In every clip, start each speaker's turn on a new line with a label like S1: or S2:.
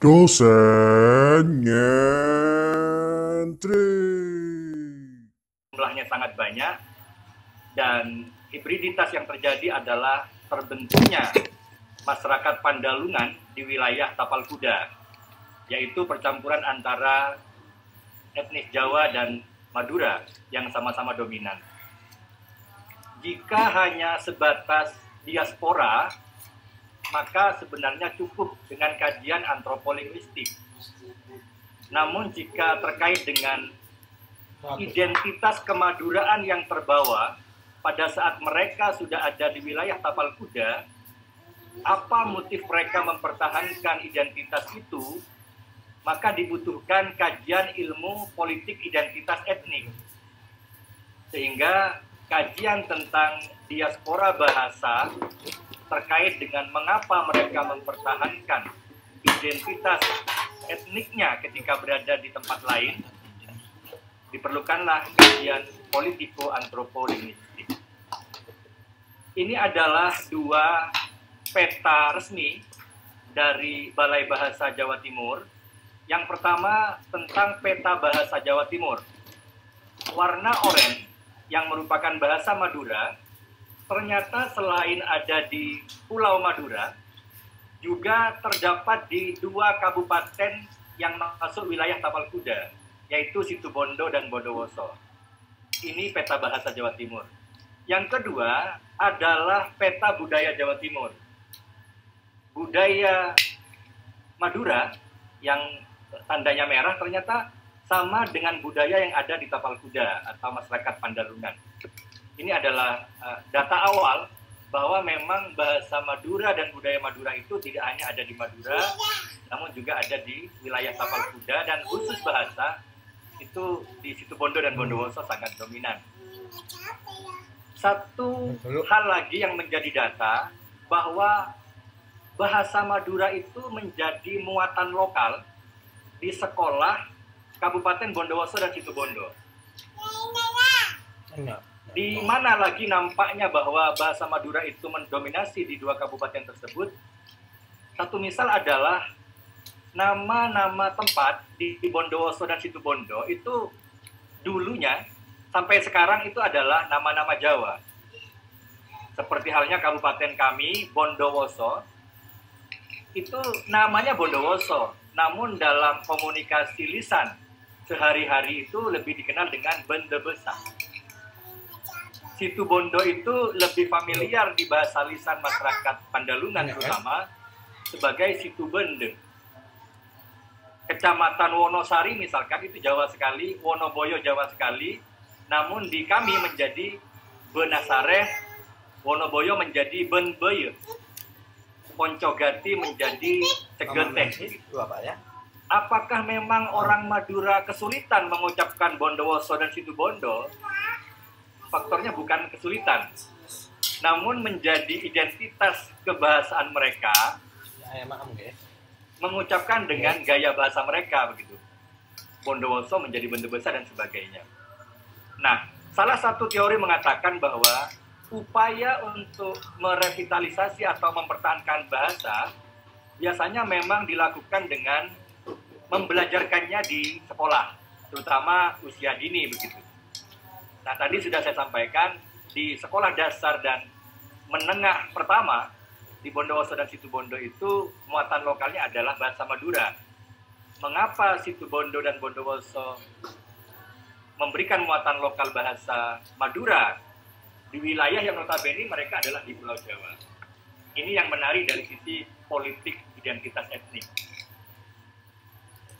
S1: Dosen nyentrik.
S2: Jumlahnya sangat banyak dan hibriditas yang terjadi adalah terbentuknya masyarakat Pandalungan di wilayah Tapal Kuda, yaitu percampuran antara etnis Jawa dan Madura yang sama-sama dominan. Jika hanya sebatas diaspora, maka sebenarnya cukup dengan kajian antropolinguistik. Namun jika terkait dengan identitas kemaduraan yang terbawa pada saat mereka sudah ada di wilayah Tapal Kuda, apa motif mereka mempertahankan identitas itu, maka dibutuhkan kajian ilmu politik identitas etnik. Sehingga kajian tentang diaspora bahasa terkait dengan mengapa mereka mempertahankan identitas etniknya ketika berada di tempat lain, diperlukanlah kajian politiko-antropolinguistik. Ini adalah dua peta resmi dari Balai Bahasa Jawa Timur. Yang pertama tentang peta bahasa Jawa Timur. Warna oranye yang merupakan bahasa Madura, ternyata selain ada di Pulau Madura, juga terdapat di dua kabupaten yang masuk wilayah Tapal Kuda, yaitu Situbondo dan Bondowoso. Ini peta bahasa Jawa Timur. Yang kedua adalah peta budaya Jawa Timur. Budaya Madura yang tandanya merah ternyata sama dengan budaya yang ada di Tapal Kuda atau masyarakat Pandalungan. Ini adalah data awal bahwa memang bahasa Madura dan budaya Madura itu tidak hanya ada di Madura, namun juga ada di wilayah Tapal Kuda, dan khusus bahasa itu di Situbondo dan Bondowoso sangat dominan. Satu hal lagi yang menjadi data bahwa bahasa Madura itu menjadi muatan lokal di sekolah Kabupaten Bondowoso dan Situbondo. Di mana lagi nampaknya bahwa bahasa Madura itu mendominasi di dua kabupaten tersebut? Satu misal adalah nama-nama tempat di Bondowoso dan Situbondo itu dulunya sampai sekarang itu adalah nama-nama Jawa. Seperti halnya kabupaten kami, Bondowoso, itu namanya Bondowoso, namun dalam komunikasi lisan sehari-hari itu lebih dikenal dengan Bendebesa. Situbondo itu lebih familiar di bahasa lisan masyarakat Pandalungan terutama sebagai Situbende. Kecamatan Wonosari misalkan itu Jawa sekali, Wonoboyo Jawa sekali, namun di kami menjadi Benasareh, Wonoboyo menjadi Benbeye, Poncogati menjadi Cegeteh. Apakah memang orang Madura kesulitan mengucapkan Bondowoso dan Situbondo? Faktornya bukan kesulitan, namun menjadi identitas kebahasaan mereka, mengucapkan dengan gaya bahasa mereka begitu. Bondowoso menjadi Bendebesa dan sebagainya. Nah, salah satu teori mengatakan bahwa upaya untuk merevitalisasi atau mempertahankan bahasa biasanya memang dilakukan dengan membelajarkannya di sekolah, terutama usia dini begitu. Nah, tadi sudah saya sampaikan di sekolah dasar dan menengah pertama di Bondowoso dan Situbondo itu muatan lokalnya adalah bahasa Madura. Mengapa Situbondo dan Bondowoso memberikan muatan lokal bahasa Madura di wilayah yang notabene mereka adalah di Pulau Jawa? Ini yang menarik dari sisi politik identitas etnik.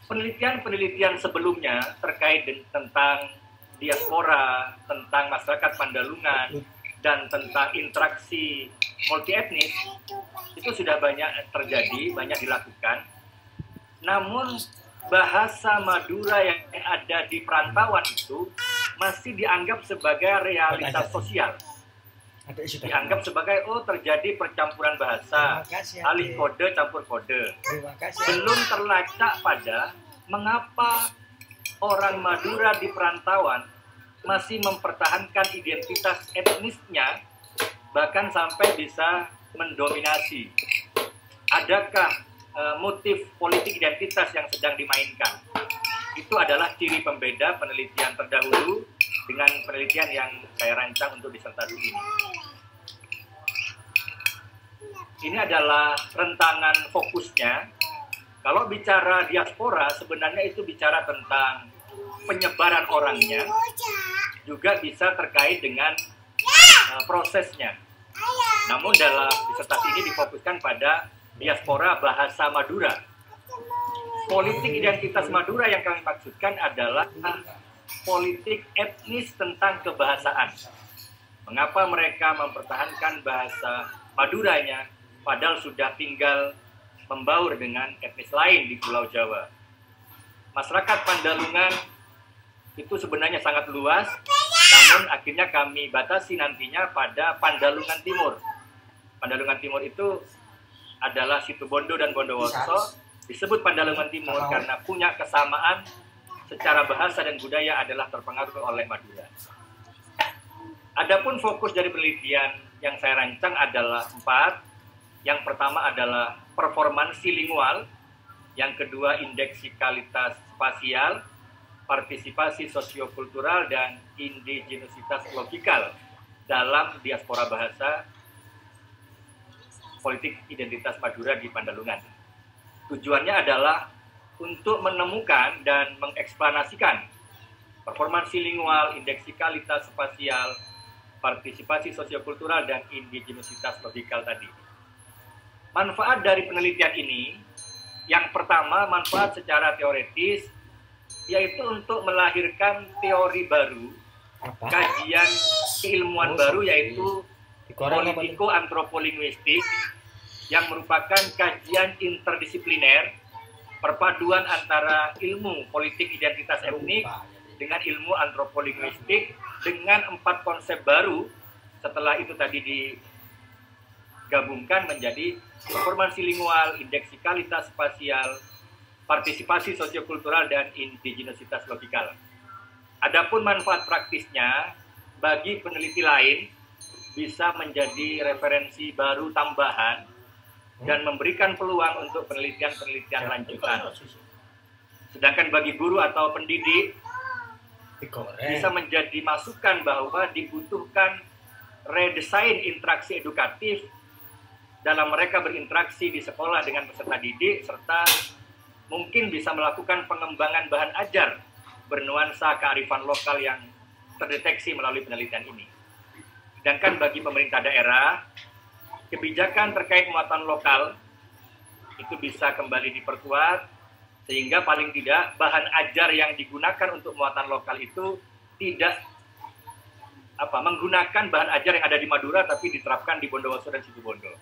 S2: Penelitian-penelitian sebelumnya terkait tentang diaspora, tentang masyarakat Pandalungan, dan tentang interaksi multietnis itu sudah banyak terjadi, banyak dilakukan. Namun bahasa Madura yang ada di perantauan itu masih dianggap sebagai realitas sosial. Dianggap sebagai terjadi percampuran bahasa, alih kode campur kode. Belum terlacak pada mengapa orang Madura di perantauan masih mempertahankan identitas etnisnya, bahkan sampai bisa mendominasi. Adakah motif politik identitas yang sedang dimainkan. Itu adalah ciri pembeda penelitian terdahulu dengan penelitian yang saya rancang untuk disertasi ini. Ini adalah rentangan fokusnya. Kalau bicara diaspora, sebenarnya itu bicara tentang penyebaran orangnya, juga bisa terkait dengan prosesnya. Namun dalam disertasi ini difokuskan pada diaspora bahasa Madura. Politik identitas Madura yang kami maksudkan adalah politik etnis tentang kebahasaan. Mengapa mereka mempertahankan bahasa Maduranya, padahal sudah tinggal membaur dengan etnis lain di Pulau Jawa. Masyarakat Pandalungan itu sebenarnya sangat luas, namun akhirnya kami batasi nantinya pada Pandalungan Timur. Pandalungan Timur itu adalah Situbondo dan Bondowoso, disebut Pandalungan Timur karena punya kesamaan secara bahasa dan budaya adalah terpengaruh oleh Madura. Adapun fokus dari penelitian yang saya rancang adalah 4. Yang pertama adalah performansi lingual, yang kedua indeksikalitas spasial, partisipasi sosiokultural, dan indigenositas logikal dalam diaspora bahasa politik identitas Madura di Pandalungan. Tujuannya adalah untuk menemukan dan mengeksplanasikan performansi lingual, indeksikalitas spasial, partisipasi sosiokultural, dan indigenositas logikal tadi. Manfaat dari penelitian ini, yang pertama manfaat secara teoretis, yaitu untuk melahirkan teori baru, kajian keilmuan baru, yaitu politiko-antropolinguistik, yang merupakan kajian interdisipliner, perpaduan antara ilmu politik identitas etnik dengan ilmu antropolinguistik, dengan 4 konsep baru. Setelah itu tadi digabungkan menjadi performansi lingual, indeksikalitas spasial, partisipasi sosiokultural, dan indigenositas logikal. Adapun manfaat praktisnya bagi peneliti lain bisa menjadi referensi baru tambahan dan memberikan peluang untuk penelitian-penelitian lanjutan. Sedangkan bagi guru atau pendidik bisa menjadi masukan bahwa dibutuhkan redesain interaksi edukatif dalam mereka berinteraksi di sekolah dengan peserta didik, serta mungkin bisa melakukan pengembangan bahan ajar bernuansa kearifan lokal yang terdeteksi melalui penelitian ini. Sedangkan bagi pemerintah daerah, kebijakan terkait muatan lokal itu bisa kembali diperkuat, sehingga paling tidak bahan ajar yang digunakan untuk muatan lokal itu tidak menggunakan bahan ajar yang ada di Madura tapi diterapkan di Bondowoso dan Situbondo.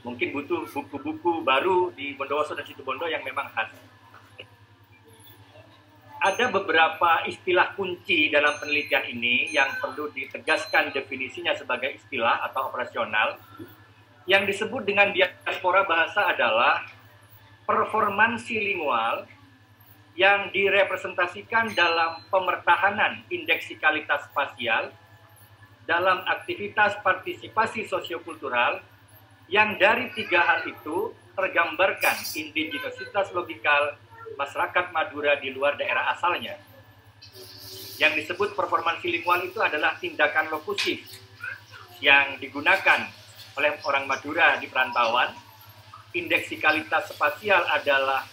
S2: Mungkin butuh buku-buku baru di Bondowoso dan Situbondo yang memang khas. Ada beberapa istilah kunci dalam penelitian ini yang perlu ditegaskan definisinya sebagai istilah atau operasional. Yang disebut dengan diaspora bahasa adalah performansi lingual yang direpresentasikan dalam pemertahanan indeksikalitas spasial, dalam aktivitas partisipasi sosiokultural, yang dari 3 hal itu tergambarkan indigenositas logikal masyarakat Madura di luar daerah asalnya. Yang disebut performansi lingual itu adalah tindakan lokusif yang digunakan oleh orang Madura di perantauan. Indeksikalitas spasial adalah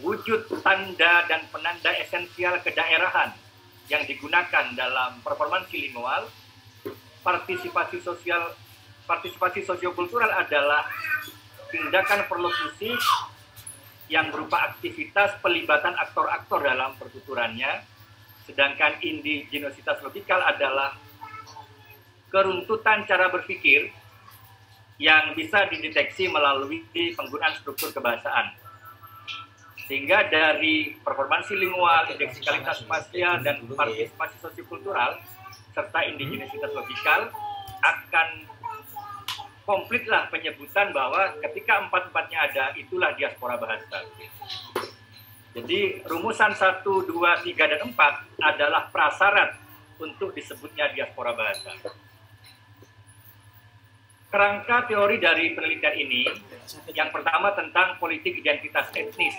S2: wujud tanda dan penanda esensial kedaerahan yang digunakan dalam performansi lingual. Partisipasi sosiokultural adalah tindakan perlokusif yang berupa aktivitas pelibatan aktor-aktor dalam pertuturannya. Sedangkan indigenositas logikal adalah keruntutan cara berpikir yang bisa dideteksi melalui penggunaan struktur kebahasaan. Sehingga dari performansi lingual, indeksikalitas spasial, dan partisipasi sosiokultural, serta indigenositas logikal, akan komplitlah penyebutan bahwa ketika 4-4-nya ada, itulah diaspora bahasa. Jadi rumusan 1, 2, 3, dan 4 adalah prasyarat untuk disebutnya diaspora bahasa. Kerangka teori dari penelitian ini, yang pertama tentang politik identitas etnis.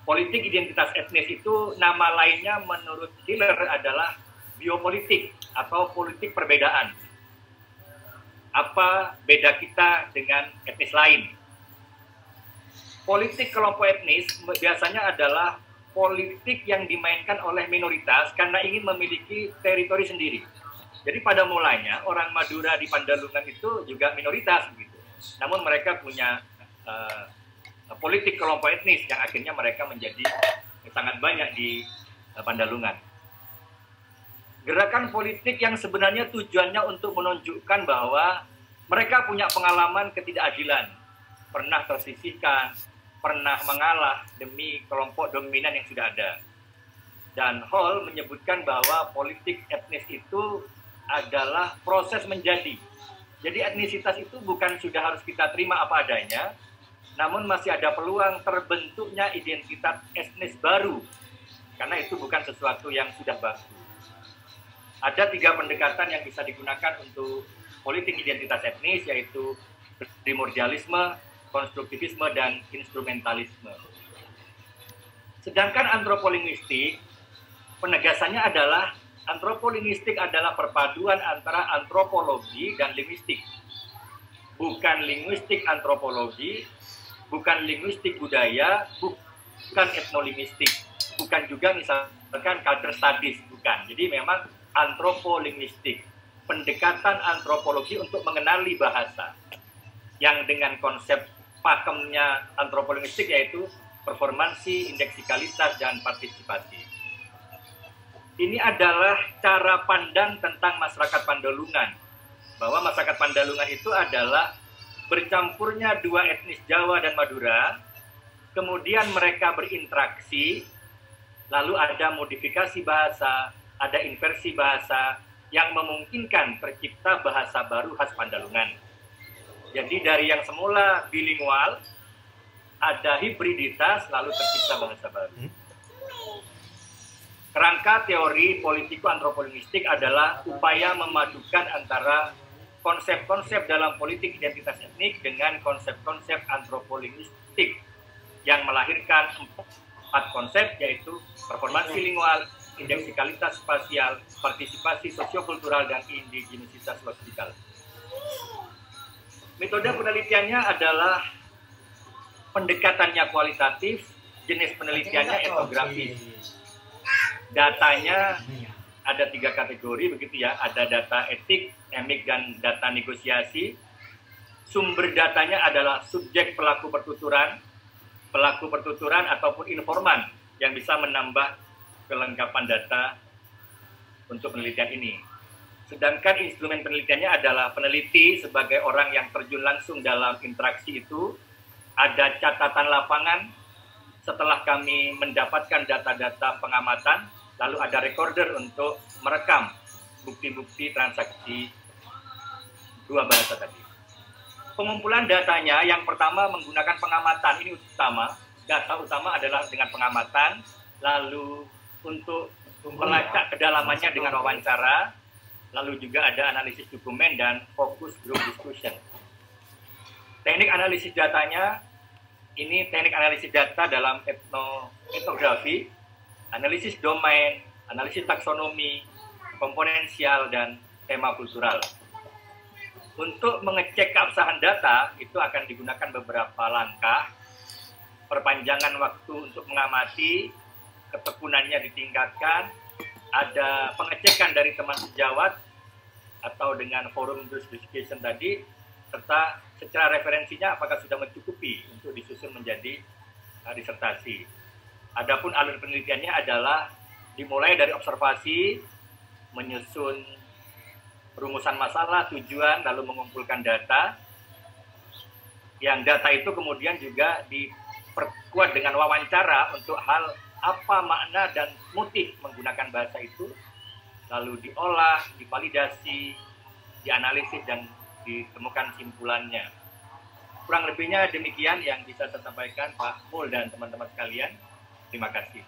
S2: Politik identitas etnis itu nama lainnya menurut Hiller adalah biopolitik atau politik perbedaan. Apa beda kita dengan etnis lain? Politik kelompok etnis biasanya adalah politik yang dimainkan oleh minoritas karena ingin memiliki teritori sendiri. Jadi pada mulanya orang Madura di Pandalungan itu juga minoritas gitu. Namun mereka punya politik kelompok etnis yang akhirnya mereka menjadi sangat banyak di Pandalungan. Gerakan politik yang sebenarnya tujuannya untuk menunjukkan bahwa mereka punya pengalaman ketidakadilan, pernah tersisihkan, pernah mengalah demi kelompok dominan yang sudah ada. Dan Hall menyebutkan bahwa politik etnis itu adalah proses menjadi. Jadi etnisitas itu bukan sudah harus kita terima apa adanya, namun masih ada peluang terbentuknya identitas etnis baru, karena itu bukan sesuatu yang sudah baku. Ada 3 pendekatan yang bisa digunakan untuk politik identitas etnis, yaitu primordialisme, konstruktivisme, dan instrumentalisme. Sedangkan antropolinguistik, penegasannya adalah antropolinguistik adalah perpaduan antara antropologi dan linguistik. Bukan linguistik antropologi, bukan linguistik budaya, bukan etnolinguistik, bukan juga misalkan culture studies, bukan. Jadi memang antropolinguistik, pendekatan antropologi untuk mengenali bahasa, yang dengan konsep pakemnya antropolinguistik yaitu performansi, indeksikalitas, dan partisipasi. Ini adalah cara pandang tentang masyarakat Pandalungan, bahwa masyarakat Pandalungan itu adalah bercampurnya 2 etnis Jawa dan Madura, kemudian mereka berinteraksi, lalu ada modifikasi bahasa, ada inversi bahasa, yang memungkinkan tercipta bahasa baru khas Pandalungan. Jadi dari yang semula bilingual, ada hibriditas, lalu tercipta bahasa baru. Kerangka teori politiko-antropolinguistik adalah upaya memadukan antara konsep-konsep dalam politik identitas etnik dengan konsep-konsep antropolinguistik yang melahirkan 4 konsep, yaitu performansi lingual, indeksikalitas spasial, partisipasi sosiokultural, dan indigenisitas leksikal. Metode penelitiannya adalah pendekatannya kualitatif, jenis penelitiannya etnografis. Datanya ada 3 kategori begitu ya, ada data etik, emik, dan data negosiasi. Sumber datanya adalah subjek pelaku pertuturan ataupun informan yang bisa menambah kelengkapan data untuk penelitian ini. Sedangkan instrumen penelitiannya adalah peneliti sebagai orang yang terjun langsung dalam interaksi itu, ada catatan lapangan setelah kami mendapatkan data-data pengamatan, lalu ada recorder untuk merekam bukti-bukti transaksi 2 bahasa tadi. Pengumpulan datanya yang pertama menggunakan pengamatan, ini utama. Data utama adalah dengan pengamatan, lalu untuk melacak kedalamannya dengan wawancara, lalu juga ada analisis dokumen dan fokus group discussion. Teknik analisis datanya, ini teknik analisis data dalam etnografi, analisis domain, analisis taksonomi, komponensial, dan tema kultural. Untuk mengecek keabsahan data, itu akan digunakan beberapa langkah. Perpanjangan waktu untuk mengamati, ketekunannya ditingkatkan, ada pengecekan dari teman sejawat, atau dengan forum discussion tadi, serta secara referensinya apakah sudah mencukupi untuk disusun menjadi disertasi. Adapun alur penelitiannya adalah dimulai dari observasi, menyusun rumusan masalah, tujuan, lalu mengumpulkan data. Yang data itu kemudian juga diperkuat dengan wawancara untuk hal apa makna dan motif menggunakan bahasa itu, lalu diolah, divalidasi, dianalisis, dan ditemukan simpulannya. Kurang lebihnya demikian yang bisa saya sampaikan, Pak Mul dan teman-teman sekalian. Terima kasih.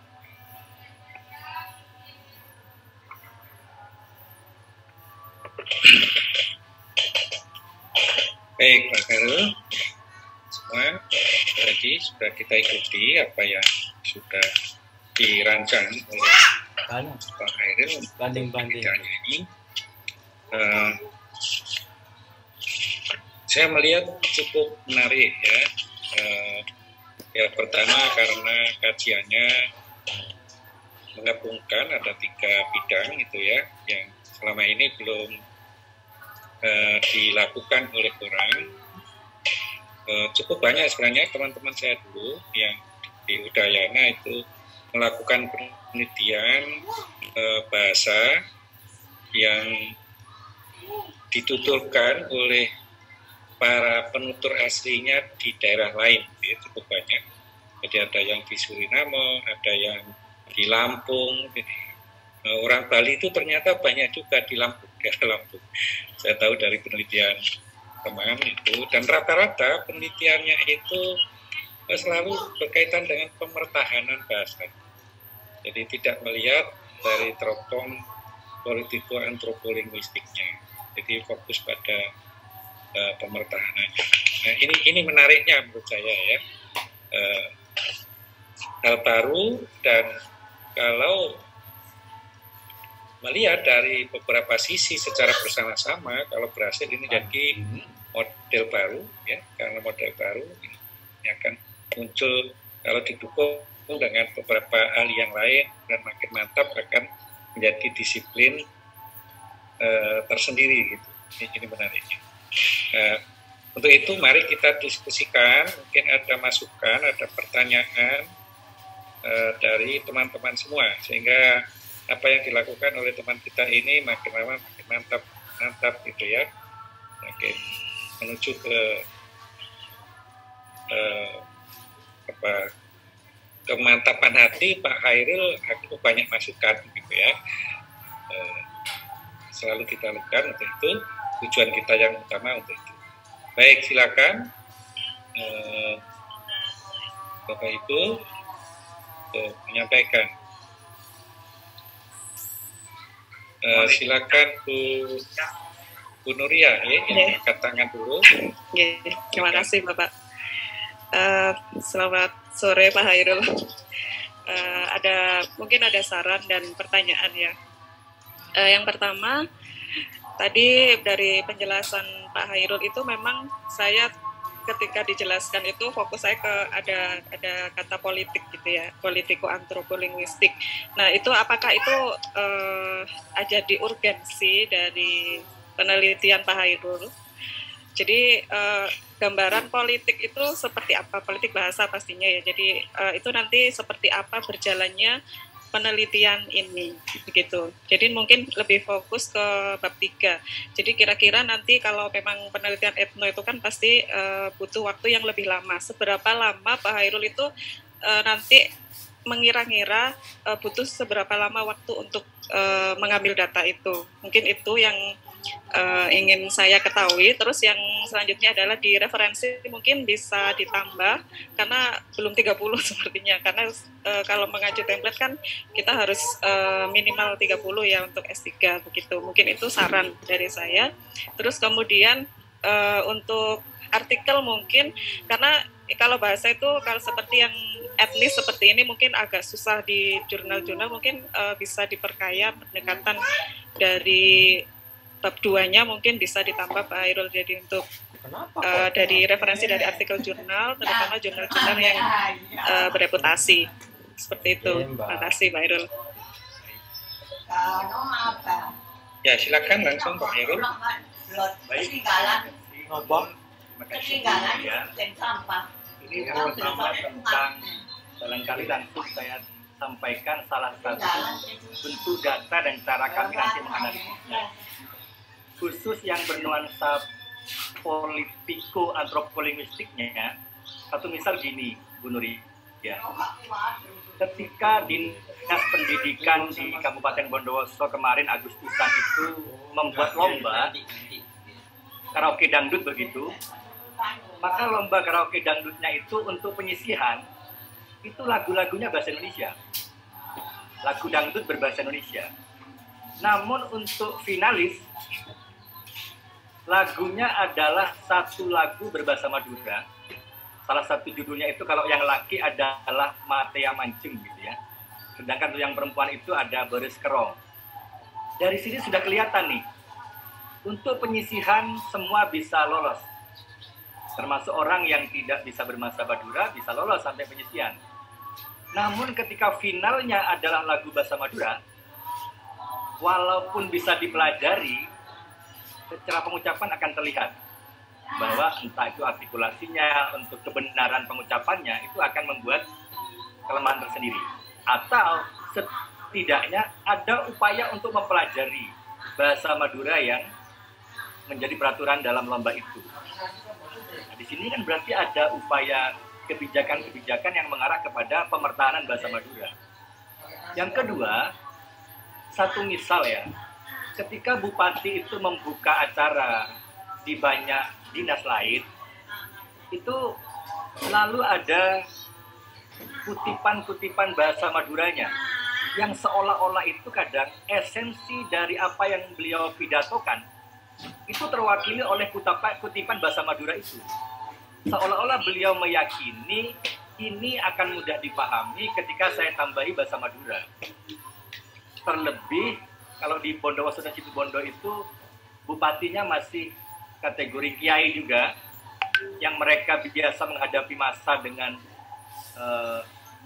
S1: Baik, Pak Khairul, semua tadi sudah kita ikuti apa yang sudah dirancang oleh Pak Khairul banding-banding ini. Saya melihat cukup menarik ya. Ya pertama karena kajiannya menggabungkan ada 3 bidang itu ya yang selama ini belum dilakukan oleh orang. Cukup banyak sebenarnya teman-teman saya dulu yang di Udayana itu melakukan penelitian bahasa yang dituturkan oleh para penutur aslinya di daerah lain, ya, cukup banyak. Jadi ada yang di Suriname, ada yang di Lampung. Jadi, orang Bali itu ternyata banyak juga di Lampung, daerah Lampung. Saya tahu dari penelitian teman itu, dan rata-rata penelitiannya itu selalu berkaitan dengan pemertahanan bahasa. Jadi tidak melihat dari teropong politiko-antropolinguistiknya. Jadi fokus pada pemertahanannya. Nah, ini menariknya menurut saya ya. Hal baru, dan kalau melihat dari beberapa sisi secara bersama-sama, kalau berhasil ini jadi model baru ya, karena model baru ini akan muncul kalau didukung dengan beberapa ahli yang lain dan makin mantap akan menjadi disiplin tersendiri gitu. Ini menariknya. Untuk itu mari kita diskusikan, mungkin ada masukan, ada pertanyaan dari teman-teman semua, sehingga apa yang dilakukan oleh teman kita ini makin lama makin mantap gitu ya, makin menuju ke kemantapan hati. Pak Khairul aku banyak masukan gitu ya, selalu kita lakukan untuk itu, tujuan kita yang utama untuk itu. Baik, silakan Bapak Ibu untuk menyampaikan. Silakan Bu Nuria ya, yang angkat tangan dulu.
S3: Terima kasih Bapak. Selamat sore Pak Khairul. Mungkin ada saran dan pertanyaan ya. Yang pertama, tadi dari penjelasan Pak Khairul itu memang saya ketika dijelaskan itu fokus saya ke ada kata politik gitu ya, politiko-antropolinguistik. Nah itu apakah itu jadi urgensi dari penelitian Pak Khairul? Jadi gambaran politik itu seperti apa, politik bahasa pastinya ya. Jadi itu nanti seperti apa berjalannya penelitian ini begitu. Jadi mungkin lebih fokus ke bab 3. Jadi kira-kira nanti kalau memang penelitian etno itu kan pasti butuh waktu yang lebih lama. Seberapa lama Pak Khairul itu nanti mengira-ngira butuh seberapa lama waktu untuk mengambil data itu. Mungkin itu yang ingin saya ketahui. Terus yang selanjutnya adalah di referensi mungkin bisa ditambah karena belum 30 sepertinya, karena kalau mengacu template kan kita harus minimal 30 ya untuk S3 begitu. Mungkin itu saran dari saya. Terus kemudian untuk artikel mungkin karena kalau bahasa itu kalau seperti yang etnis seperti ini mungkin agak susah di jurnal-jurnal, mungkin bisa diperkaya pendekatan dari bab 2-nya mungkin bisa ditambah Pak Khairul. Jadi untuk dari referensi dari artikel jurnal, terutama jurnal-jurnal yang bereputasi seperti itu. Terima kasih Pak Khairul.
S1: Ya silakan langsung Pak Khairul.
S2: Baik. Terima kasih ya. Ini yang pertama tentang barangkali langsung saya sampaikan salah satu bentuk data dan cara kami nanti menganalisisnya. Khusus yang bernuansa politiko-antropolinguistiknya, satu misal gini, Bu Nuri, ya. Ketika Dinas Pendidikan di Kabupaten Bondowoso kemarin Agustusan itu membuat lomba karaoke dangdut begitu, maka lomba karaoke dangdutnya itu untuk penyisihan, itu lagu-lagunya bahasa Indonesia. Lagu dangdut berbahasa Indonesia. Namun untuk finalis, Lagunya adalah satu lagu berbahasa Madura. Salah satu judulnya itu kalau yang laki adalah Matea Mancing gitu ya. Sedangkan yang perempuan itu ada Beres Kerong. Dari sini sudah kelihatan nih. Untuk penyisihan semua bisa lolos. Termasuk orang yang tidak bisa berbahasa Madura bisa lolos sampai penyisihan. Namun ketika finalnya adalah lagu bahasa Madura, walaupun bisa dipelajari, secara pengucapan akan terlihat bahwa entah itu artikulasinya, untuk kebenaran pengucapannya, itu akan membuat kelemahan tersendiri. Atau setidaknya ada upaya untuk mempelajari bahasa Madura yang menjadi peraturan dalam lomba itu. Nah, di sini kan berarti ada upaya kebijakan-kebijakan yang mengarah kepada pemertahanan bahasa Madura. Yang kedua, satu misal ya, ketika bupati itu membuka acara di banyak dinas lain, itu selalu ada kutipan-kutipan bahasa Maduranya yang seolah-olah itu kadang esensi dari apa yang beliau pidatokan itu terwakili oleh kutipan bahasa Madura itu. Seolah-olah beliau meyakini ini akan mudah dipahami ketika saya tambahi bahasa Madura. Terlebih kalau di Bondowoso dan Situbondo itu bupatinya masih kategori kiai juga, yang mereka biasa menghadapi masa dengan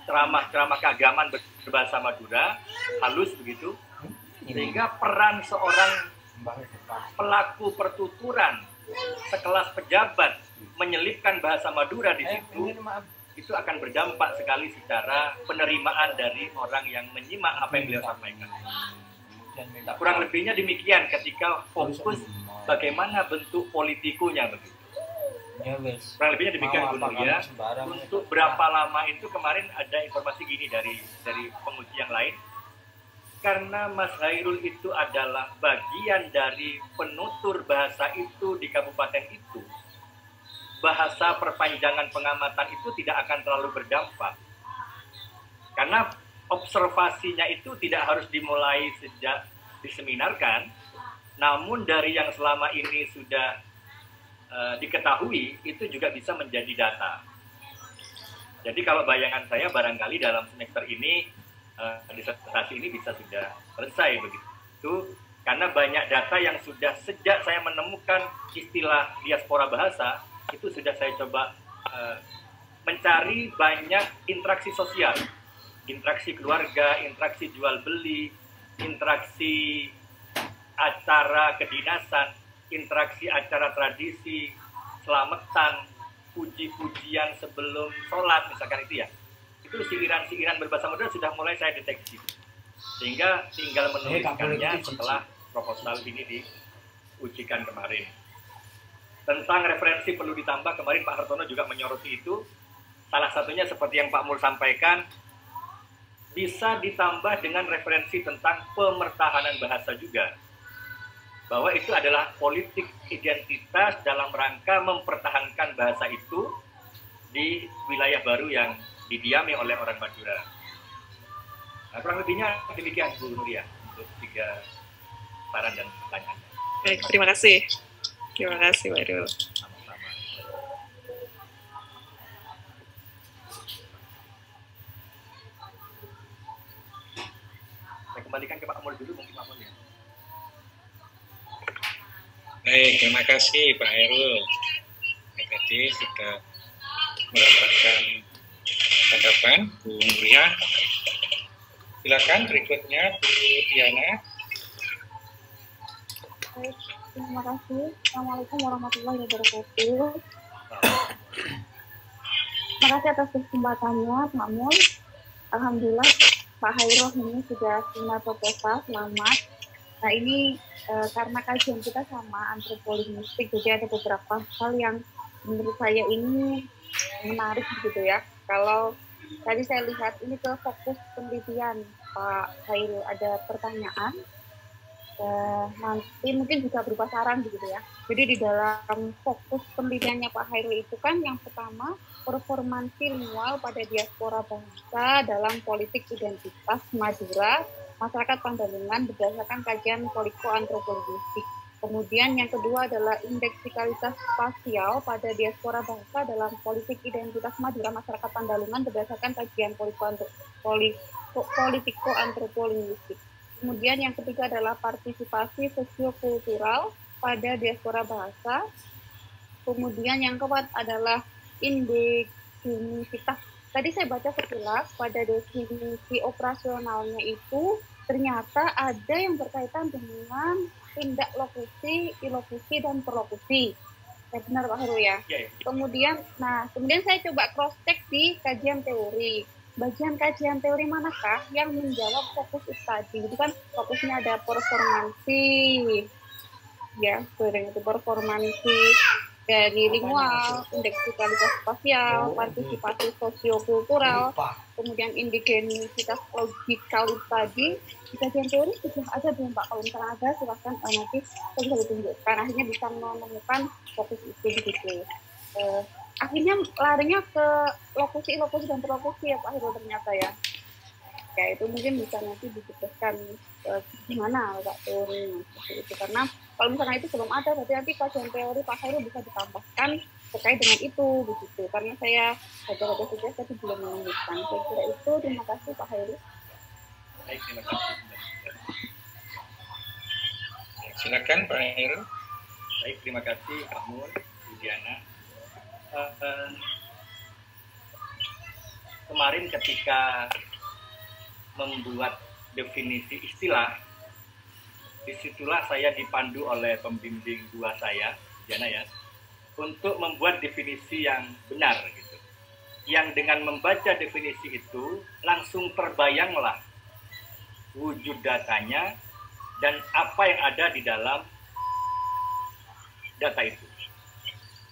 S2: ceramah-ceramah keagamaan berbahasa Madura, halus begitu, sehingga peran seorang pelaku pertuturan sekelas pejabat menyelipkan bahasa Madura di situ, itu akan berdampak sekali secara penerimaan dari orang yang menyimak apa yang beliau sampaikan. Nah, kurang lebihnya demikian ketika fokus bagaimana bentuk politikunya begitu. Kurang lebihnya demikian Bu Nur ya. Untuk berapa lama itu kemarin ada informasi gini dari penguji yang lain. Karena Mas Hairul itu adalah bagian dari penutur bahasa itu di kabupaten itu, bahasa perpanjangan pengamatan itu tidak akan terlalu berdampak. Karena observasinya itu tidak harus dimulai sejak diseminarkan, namun dari yang selama ini sudah diketahui, itu juga bisa menjadi data. Jadi kalau bayangan saya barangkali dalam semester ini, disertasi ini bisa sudah selesai begitu, karena banyak data yang sudah sejak saya menemukan istilah diaspora bahasa, itu sudah saya coba mencari banyak interaksi sosial, interaksi keluarga, interaksi jual beli, interaksi acara kedinasan, interaksi acara tradisi, selamatan, puji-pujian sebelum sholat misalkan itu ya. Itu siiran-siiran berbahasa Madura sudah mulai saya deteksi. Sehingga tinggal menuliskannya setelah proposal ini diujikan kemarin. Tentang referensi perlu ditambah, kemarin Pak Hartono juga menyoroti itu. Salah satunya seperti yang Pak Mul sampaikan, bisa ditambah dengan referensi tentang pemertahanan bahasa juga. Bahwa itu adalah politik identitas dalam rangka mempertahankan bahasa itu di wilayah baru yang didiami oleh orang Madura. Nah, kurang lebihnya demikian Bu Nuria untuk 3 saran dan pertanyaan.
S3: Baik, terima kasih. Terima kasih, Pak Hairul.
S2: Sama-sama. Saya kembalikan ke Pak Mul dulu, mungkin Pak Mul ya.
S1: Baik, terima kasih Pak Hairul. Tadi sudah mendapatkan tanggapan Bu Nuria. Silakan berikutnya Bu Diana.
S4: Baik, terima kasih. Assalamualaikum warahmatullahi wabarakatuh. Terima kasih atas kesempatannya, Pak Mul. Alhamdulillah, Pak Hairul ini sudah punya proposal, selamat. Nah ini karena kajian kita sama antropolinguistik, jadi ada beberapa hal yang menurut saya ini menarik gitu ya. Kalau tadi saya lihat ini ke fokus penelitian Pak Hairul, ada pertanyaan, nanti mungkin juga berupa saran begitu ya. Jadi di dalam fokus penelitiannya Pak Hairul itu kan yang pertama performansi lingual pada diaspora bangsa dalam politik identitas Madura masyarakat Pandalengan berdasarkan kajian polikoantropolinguistik. Kemudian yang kedua adalah indeksikalitas spasial pada diaspora bahasa dalam politik identitas Madura masyarakat Pandalungan berdasarkan kajian politiko-antropolinguistik. Kemudian yang ketiga adalah partisipasi sosiokultural pada diaspora bahasa. Kemudian yang keempat adalah indigenisitas. Tadi saya baca sekilas pada definisi operasionalnya itu ternyata ada yang berkaitan dengan tindak lokusi, ilokusi, dan perlokusi. Ya, benar Pak Heru ya? Kemudian saya coba cross check di kajian teori. Bagian kajian teori manakah yang menjawab fokus tadi? Itu kan fokusnya ada performansi, ya, itu performansi dari lingual, indeksikalitas spasial, partisipasi sosiokultural, kemudian indigenisitas logikal tadi. Di kajian teori sudah ada belum Pak? Kalau misalnya ada, silahkan nanti saya bisa ditunjukkan. Akhirnya bisa menemukan fokus itu begitu. Akhirnya larinya ke lokusi, dan perlokusi ya Pak Heru ternyata ya. Ya itu mungkin bisa nanti dijelaskan gimana Pak teorinya itu, karena kalau misalnya itu belum ada berarti nanti kajian teori Pak Heru bisa ditambahkan terkait dengan itu begitu, karena saya baca saja tapi belum menemukan. Saya kira itu. Terima kasih Pak Heru.
S2: Baik, terima kasih.
S1: Silakan Pak Heru.
S2: Baik, terima kasih Kak Mun, Bu Diana. Kemarin ketika membuat definisi istilah, disitulah saya dipandu oleh pembimbing dua saya, Diana ya, untuk membuat definisi yang benar gitu. Yang dengan membaca definisi itu langsung terbayanglah wujud datanya dan apa yang ada di dalam data itu.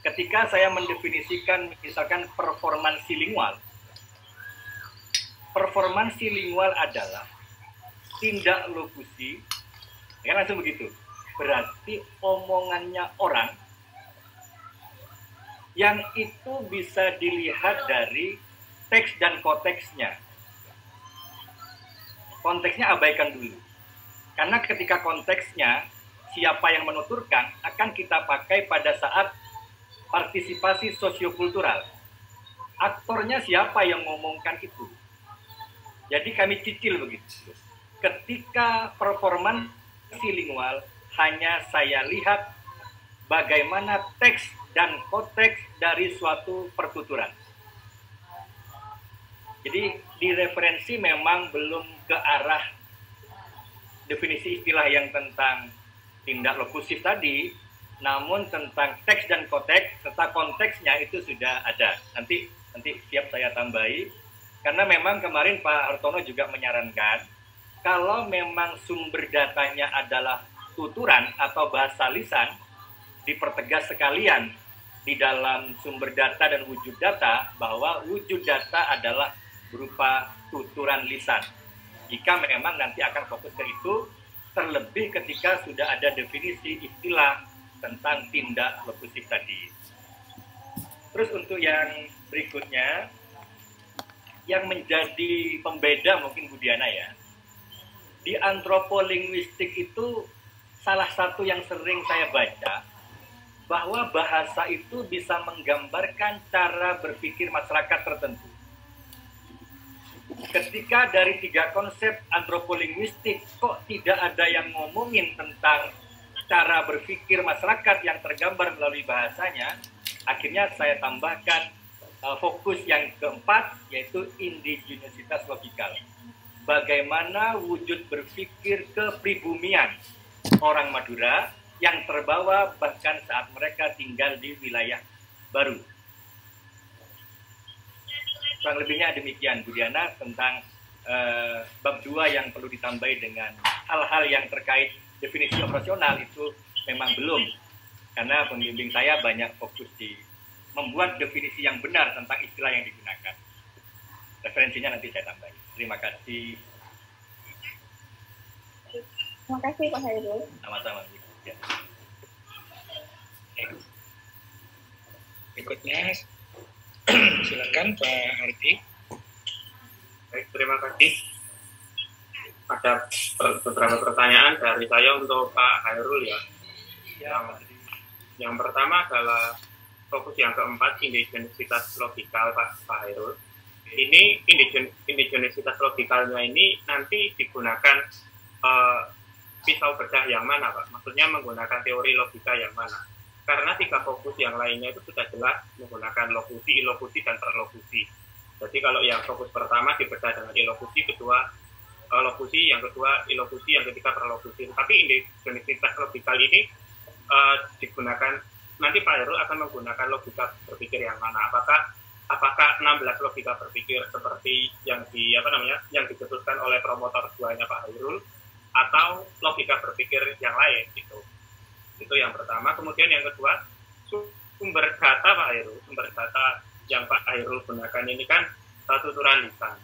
S2: Ketika saya mendefinisikan misalkan performansi lingual adalah tindak lokusi, ya langsung begitu. Berarti omongannya orang yang itu bisa dilihat dari teks dan konteksnya. Konteksnya abaikan dulu. Karena ketika konteksnya, siapa yang menuturkan akan kita pakai pada saat partisipasi sosiokultural. Aktornya siapa yang ngomongkan itu. Jadi kami cicil begitu. Ketika performansi lingual, hanya saya lihat bagaimana teks dan konteks dari suatu pertuturan. Jadi di referensi memang belum ke arah definisi istilah yang tentang tindak lokusif tadi, namun tentang teks dan konteks serta konteksnya itu sudah ada. Nanti siap saya tambahi, karena memang kemarin Pak Hartono juga menyarankan kalau memang sumber datanya adalah tuturan atau bahasa lisan, dipertegas sekalian di dalam sumber data dan wujud data bahwa wujud data adalah berupa tuturan lisan. Jika memang nanti akan fokus ke itu, terlebih ketika sudah ada definisi istilah tentang tindak lokusif tadi. Terus untuk yang berikutnya, yang menjadi pembeda mungkin Bu Diana ya, di antropolinguistik itu salah satu yang sering saya baca, bahwa bahasa itu bisa menggambarkan cara berpikir masyarakat tertentu. Ketika dari 3 konsep antropolinguistik kok tidak ada yang ngomongin tentang cara berpikir masyarakat yang tergambar melalui bahasanya, akhirnya saya tambahkan fokus yang keempat, yaitu indigenisitas logikal. Bagaimana wujud berpikir kepribumian orang Madura yang terbawa bahkan saat mereka tinggal di wilayah baru. Kurang lebihnya demikian Bu Diana tentang bab 2 yang perlu ditambahi dengan hal-hal yang terkait definisi operasional itu memang belum, karena pembimbing saya banyak fokus di membuat definisi yang benar tentang istilah yang digunakan. Referensinya nanti saya tambahin. Terima kasih.
S4: Terima kasih Pak Hairul.
S2: Sama-sama. Ya.
S1: Berikutnya silakan Pak Ardi.
S5: Baik, terima kasih. Ada beberapa pertanyaan dari saya untuk Pak Hairul ya. Yang pertama adalah fokus yang keempat, indigenisitas logikal, Pak Hairul. Ini indigenisitas logikalnya ini nanti digunakan pisau bercah yang mana, Pak? Maksudnya menggunakan teori logika yang mana? Karena 3 fokus yang lainnya itu sudah jelas menggunakan lokusi, ilokusi, dan perlokusi. Jadi kalau yang fokus pertama dibedah dengan ilokusi, kedua lokusi, yang kedua ilokusi, yang ketiga perlokusi. Tapi indigenisitas logikal ini digunakan, nanti Pak Hairul akan menggunakan logika berpikir yang mana? Apakah 16 logika berpikir seperti yang yang dicetuskan oleh promotor 2-nya Pak Hairul, atau logika berpikir yang lain gitu. Itu yang pertama. Kemudian yang kedua, sumber data Pak Hairul, sumber data yang Pak Hairul gunakan ini kan tuturan lisan.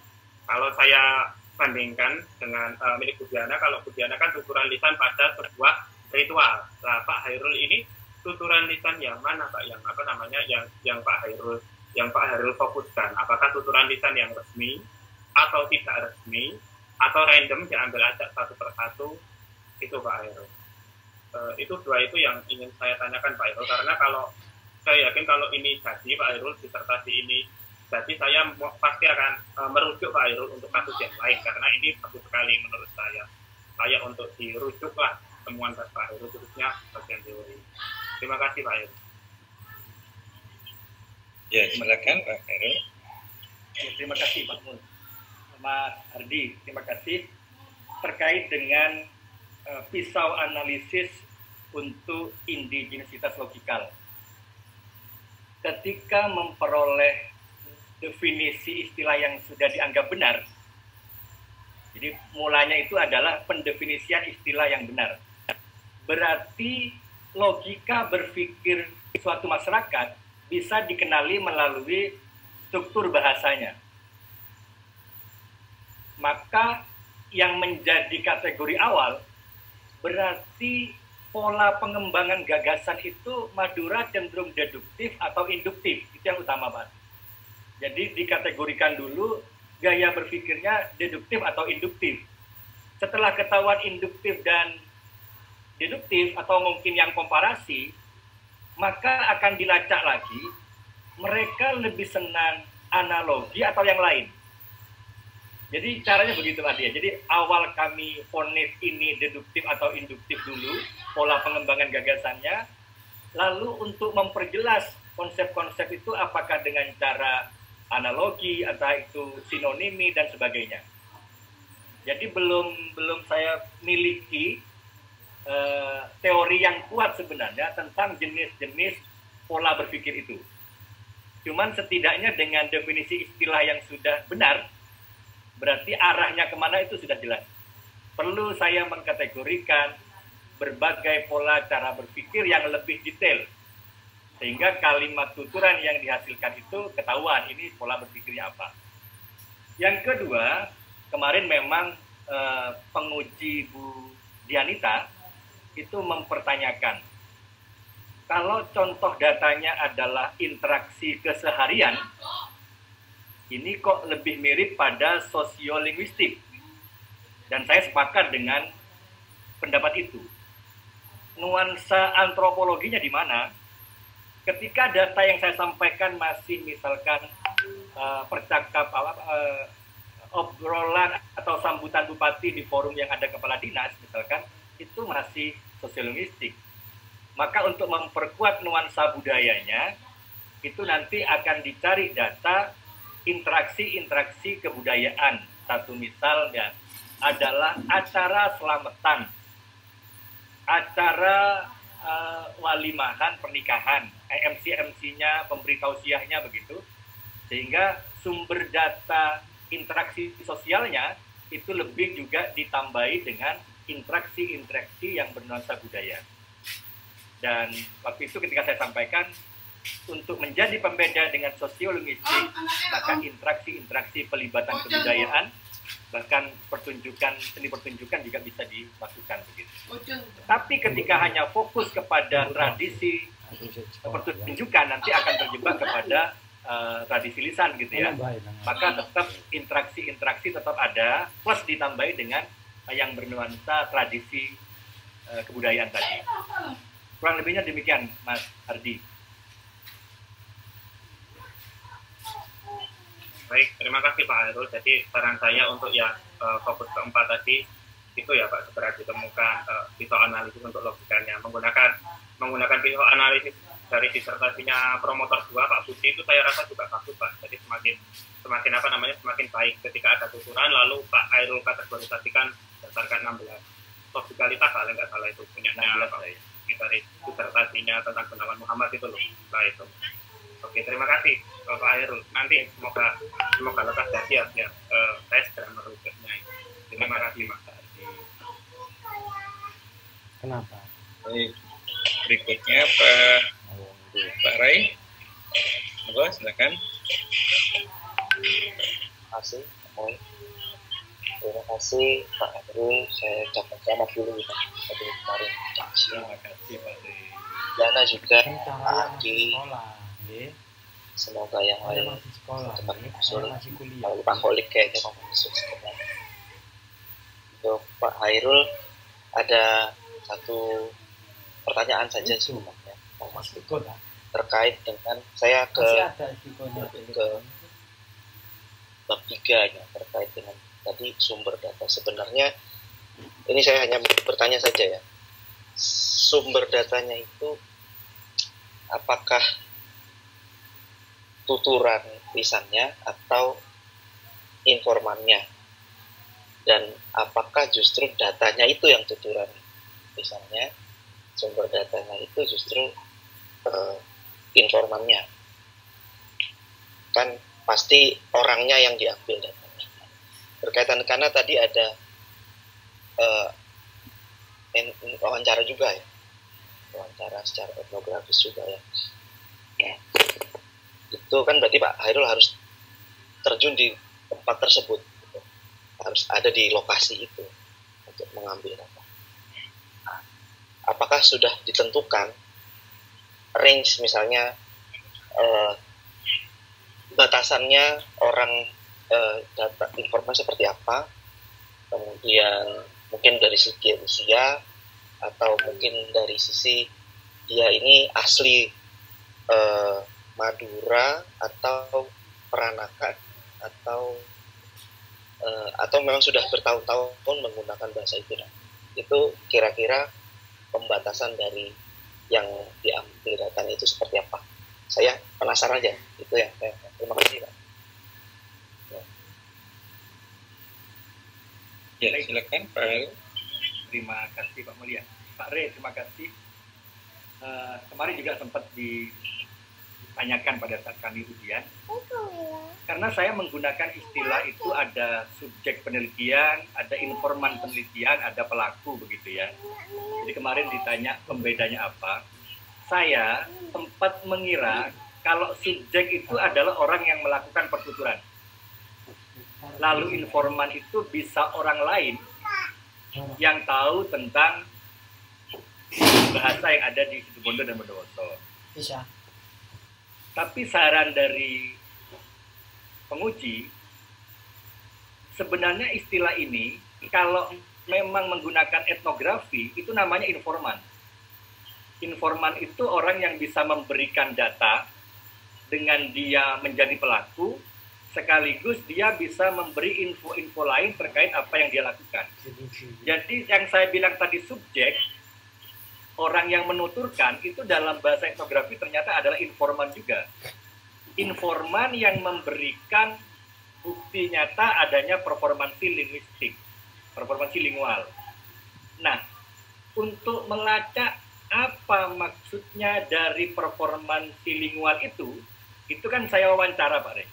S5: Kalau saya bandingkan dengan milik Budiana, kalau Budiana kan tuturan lisan pada sebuah ritual. Nah, Pak Hairul ini tuturan lisan yang mana, Pak? Yang Pak Hairul fokuskan. Apakah tuturan lisan yang resmi atau tidak resmi atau random diambil acak satu persatu? Itu Pak Hairul. Itu 2 itu yang ingin saya tanyakan Pak Hairul, karena kalau saya yakin kalau ini jadi Pak Hairul, disertasi ini jadi, saya pasti akan merujuk Pak Hairul untuk kasus yang lain, karena ini bagus sekali menurut saya untuk dirujuklah temuan Pak Hairul, khususnya bagian teori. Terima kasih Pak Hairul.
S1: Ya, silakan Pak Hairul.
S2: Ya, terima kasih Pak Mun. Mas Ardi, terima kasih. Terkait dengan pisau analisis untuk indigenisitas logikal. Ketika memperoleh definisi istilah yang sudah dianggap benar, jadi mulanya itu adalah pendefinisian istilah yang benar. Berarti logika berpikir suatu masyarakat bisa dikenali melalui struktur bahasanya. Maka yang menjadi kategori awal berarti pola pengembangan gagasan itu Madura cenderung deduktif atau induktif. Itu yang utama, Pak. Jadi dikategorikan dulu gaya berpikirnya deduktif atau induktif. Setelah ketahuan induktif dan deduktif atau mungkin yang komparasi, maka akan dilacak lagi mereka lebih senang analogi atau yang lain. Jadi caranya begitu Pak ya. Jadi awal kami vonis ini deduktif atau induktif dulu, pola pengembangan gagasannya. Lalu untuk memperjelas konsep-konsep itu apakah dengan cara analogi atau itu sinonimi dan sebagainya. Jadi belum saya miliki teori yang kuat sebenarnya tentang jenis-jenis pola berpikir itu. Cuman setidaknya dengan definisi istilah yang sudah benar, berarti arahnya kemana itu sudah jelas. Perlu saya mengkategorikan berbagai pola cara berpikir yang lebih detail. Sehingga kalimat tuturan yang dihasilkan itu ketahuan ini pola berpikirnya apa. Yang kedua, kemarin memang penguji Bu Dianita itu mempertanyakan, kalau contoh datanya adalah interaksi keseharian, ini kok lebih mirip pada sosiolinguistik. Dan saya sepakat dengan pendapat itu. Nuansa antropologinya di mana? Ketika data yang saya sampaikan masih misalkan obrolan atau sambutan bupati di forum yang ada kepala dinas, misalkan, itu masih sosiolinguistik. Maka untuk memperkuat nuansa budayanya, itu nanti akan dicari data interaksi kebudayaan. Satu misalnya adalah acara selamatan, acara walimahan pernikahan, MC-nya, pemberi tausiahnya begitu. Sehingga sumber data interaksi sosialnya itu lebih juga ditambahi dengan interaksi yang bernuansa budaya. Dan waktu itu ketika saya sampaikan, untuk menjadi pembeda dengan sosiolinguistik, maka interaksi pelibatan kebudayaan, bahkan seni pertunjukan juga bisa dimasukkan begitu. Tapi ketika hanya fokus kepada tradisi pertunjukan, nanti akan terjebak kepada tradisi lisan gitu ya. Maka tetap interaksi tetap ada, plus ditambahi dengan yang bernuansa tradisi kebudayaan tadi. Kurang lebihnya demikian, Mas Hardi.
S5: Baik, terima kasih Pak Hairul. Jadi saran saya untuk yang fokus keempat tadi itu ya Pak, segera ditemukan visual analisis untuk logikanya. Menggunakan visual analisis dari disertasinya promotor 2 Pak Budi itu saya rasa juga bagus Pak. Jadi semakin baik ketika ada tuturan lalu Pak Hairul kategorisasikan berdasarkan 16 logikalitas kalau nggak salah itu punyanya Pak. Dari disertasinya tentang Gunawan Muhammad itu loh. Nah itu. Oke, terima kasih Bapak Hairul. Nanti semoga lekas jadi ya. Saya segera merujuknya. Terima kasih Mas Ardi.
S6: Kenapa?
S1: Baik. Berikutnya Pak Rai. Silakan.
S7: Terima kasih. Terima kasih Pak Hairul. Saya ucapkan selamat dulu ya. Tadi kemarin caci.
S2: Terima kasih Pak Rai.
S7: Dana juga
S6: Kan
S7: Pak
S6: yang
S7: Adi.
S6: sekolah, nggih.
S7: Semoga yang
S6: Saya
S7: lain
S6: masih sekolah,
S7: cepat
S6: nggih.
S7: menyusul.
S6: Saya masih kuliah.
S7: Kalau Pak Holik kayaknya mau menyusul sekolah. Untuk Pak Hairul ada satu pertanyaan saja
S6: Itu.
S7: sebenarnya.
S6: Mas Piko dah.
S7: Terkait dengan saya ke
S6: Masih ada Pikonya.
S7: bab 3 ya, terkait dengan tadi sumber data. Sebenarnya ini saya hanya bertanya saja ya. Sumber datanya itu apakah tuturan lisannya atau informannya, dan apakah justru datanya itu yang tuturan lisannya, sumber datanya itu justru informannya. Kan pasti orangnya yang diambil datanya. Berkaitan karena tadi ada wawancara juga ya, wawancara secara etnografis juga ya. Nah, itu kan berarti Pak Hairul harus terjun di tempat tersebut, gitu. Harus ada di lokasi itu untuk mengambil data. Nah, apakah sudah ditentukan range misalnya batasannya orang data informasi seperti apa, kemudian mungkin dari segi usia atau mungkin dari sisi dia ini asli Madura atau Peranakan atau memang sudah bertahun-tahun menggunakan bahasa itu. Nah, itu kira-kira pembatasan dari yang diambil datanya itu seperti apa? Saya penasaran aja. Itu ya. Terima kasih Pak.
S1: Ya, silakan Pak Hairul.
S2: Terima kasih Pak Mulia. Pak Re, terima kasih. Kemarin juga sempat ditanyakan pada saat kami ujian. Karena saya menggunakan istilah itu ada subjek penelitian, ada informan penelitian, ada pelaku begitu ya. Jadi kemarin ditanya pembedanya apa. Saya sempat mengira kalau subjek itu adalah orang yang melakukan pertuturan. Lalu informan itu bisa orang lain yang tahu tentang bahasa yang ada di Situbondo dan Bondowoso.
S6: Bisa.
S2: Tapi saran dari penguji, sebenarnya istilah ini kalau memang menggunakan etnografi itu namanya informan. Informan itu orang yang bisa memberikan data dengan dia menjadi pelaku, sekaligus dia bisa memberi info-info lain terkait apa yang dia lakukan. Jadi yang saya bilang tadi subjek, orang yang menuturkan itu dalam bahasa etnografi ternyata adalah informan juga. Informan yang memberikan bukti nyata adanya performansi linguistik, performansi lingual. Nah, untuk melacak apa maksudnya dari performansi lingual itu kan saya wawancara Pak Rey.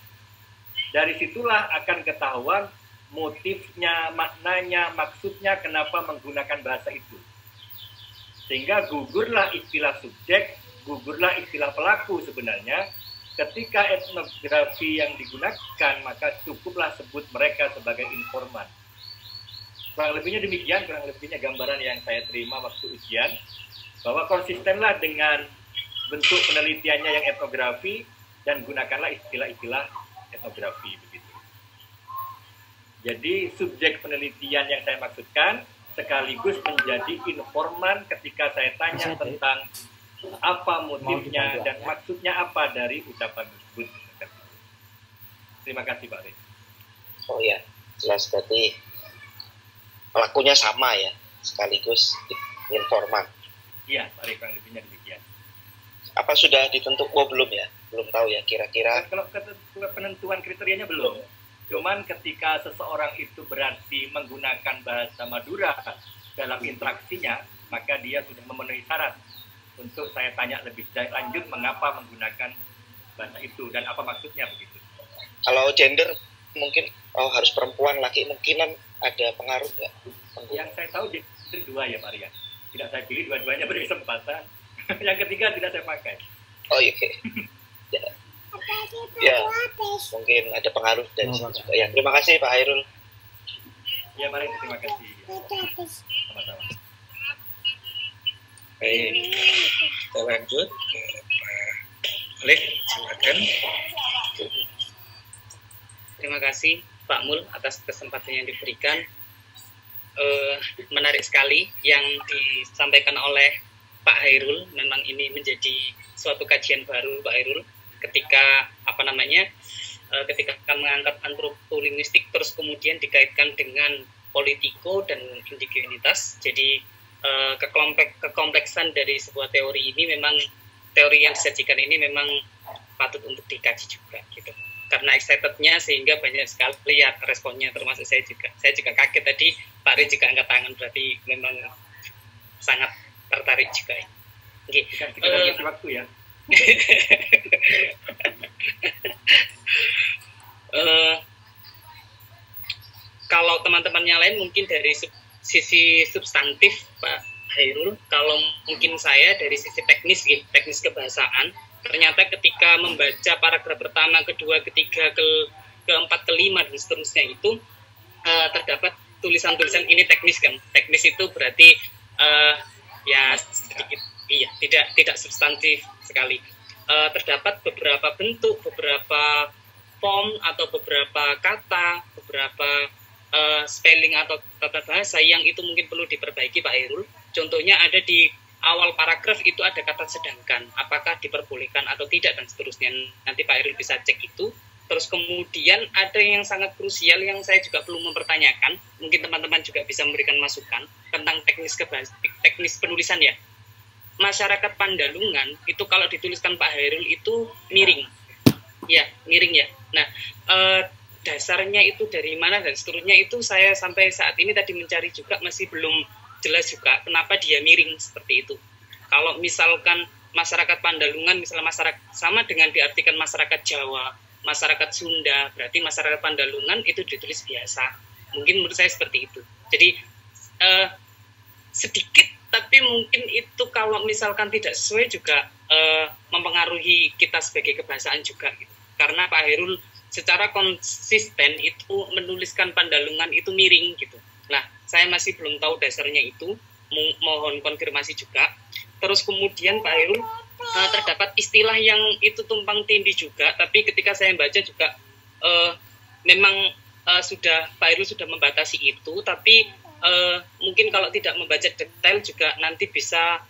S2: Dari situlah akan ketahuan motifnya, maknanya, maksudnya kenapa menggunakan bahasa itu. Sehingga gugurlah istilah subjek, gugurlah istilah pelaku sebenarnya. Ketika etnografi yang digunakan, maka cukuplah sebut mereka sebagai informan. Kurang lebihnya demikian, kurang lebihnya gambaran yang saya terima waktu ujian, bahwa konsistenlah dengan bentuk penelitiannya yang etnografi, dan gunakanlah istilah-istilah etnografi begitu. Jadi subjek penelitian yang saya maksudkan sekaligus menjadi informan ketika saya tanya tentang apa motifnya dan maksudnya apa dari ucapan tersebut. Terima kasih Pak Rey.
S7: Oh ya, jelas berarti pelakunya sama ya, sekaligus informan.
S2: Iya, Pak Rey, kurang lebihnya demikian.
S7: Apa sudah ditentukan? Oh, belum ya? Belum tahu ya kira-kira.
S2: Kalau penentuan kriterianya belum. Cuman ketika seseorang itu berarti menggunakan bahasa Madura dalam interaksinya, maka dia sudah memenuhi syarat untuk saya tanya lebih lanjut mengapa menggunakan bahasa itu dan apa maksudnya begitu.
S7: Kalau gender mungkin harus perempuan, laki mungkinan ada pengaruh nggak?
S2: Yang saya tahu gender 2 ya Pak Rian. Tidak saya pilih, dua-duanya beri kesempatan. Yang ketiga tidak saya pakai.
S7: Oh iya. Ya, mungkin ada pengaruh dari situ juga. Ya, terima kasih Pak Hairul.
S2: Ya, mari terima kasih. Sama-sama.
S1: Baik, kita lanjut ke Pak Alek, silakan.
S8: Terima kasih Pak Mul atas kesempatan yang diberikan. Menarik sekali yang disampaikan oleh Pak Hairul. Memang ini menjadi suatu kajian baru Pak Hairul. Ketika ketika mengangkat antropolinguistik terus kemudian dikaitkan dengan politiko dan indigenitas. Jadi kekompleksan dari sebuah teori ini memang teori yang disajikan ini memang patut untuk dikaji juga gitu. Karena excitednya sehingga banyak sekali ya responnya, termasuk saya juga kaget tadi Pak Ri juga angkat tangan, berarti memang sangat tertarik juga. Oke.
S2: Kita waktu ya.
S8: Kalau teman-teman yang lain mungkin dari sisi substantif Pak Hairul, kalau mungkin saya dari sisi teknis kebahasaan, ternyata ketika membaca paragraf pertama, kedua, ketiga, keempat, kelima dan seterusnya itu terdapat tulisan-tulisan ini teknis kan. Teknis itu berarti ya sedikit tidak substantif sekali. Terdapat beberapa bentuk, beberapa form atau beberapa kata, beberapa spelling atau tata bahasa yang itu mungkin perlu diperbaiki Pak Hairul. Contohnya ada di awal paragraf itu ada kata sedangkan, apakah diperbolehkan atau tidak dan seterusnya. Nanti Pak Hairul bisa cek itu. Terus kemudian ada yang sangat krusial yang saya juga perlu mempertanyakan, mungkin teman-teman juga bisa memberikan masukan tentang teknis penulisan ya. Masyarakat Pandalungan itu kalau dituliskan Pak Hairul itu miring. Ya, miring ya. Nah, dasarnya itu dari mana dan seterusnya itu saya sampai saat ini tadi mencari juga masih belum jelas juga kenapa dia miring seperti itu. Kalau misalkan masyarakat Pandalungan, misalnya masyarakat sama dengan diartikan masyarakat Jawa, masyarakat Sunda, berarti masyarakat Pandalungan itu ditulis biasa. Mungkin menurut saya seperti itu. Jadi sedikit, tapi mungkin itu kalau misalkan tidak sesuai juga mempengaruhi kita sebagai kebahasaan juga gitu. Karena Pak Hairul secara konsisten itu menuliskan Pandalungan itu miring gitu. Nah, saya masih belum tahu dasarnya itu, mohon konfirmasi juga. Terus kemudian Pak Hairul terdapat istilah yang itu tumpang tindih juga, tapi ketika saya baca juga memang sudah Pak Hairul sudah membatasi itu, tapi mungkin kalau tidak membaca detail juga nanti bisa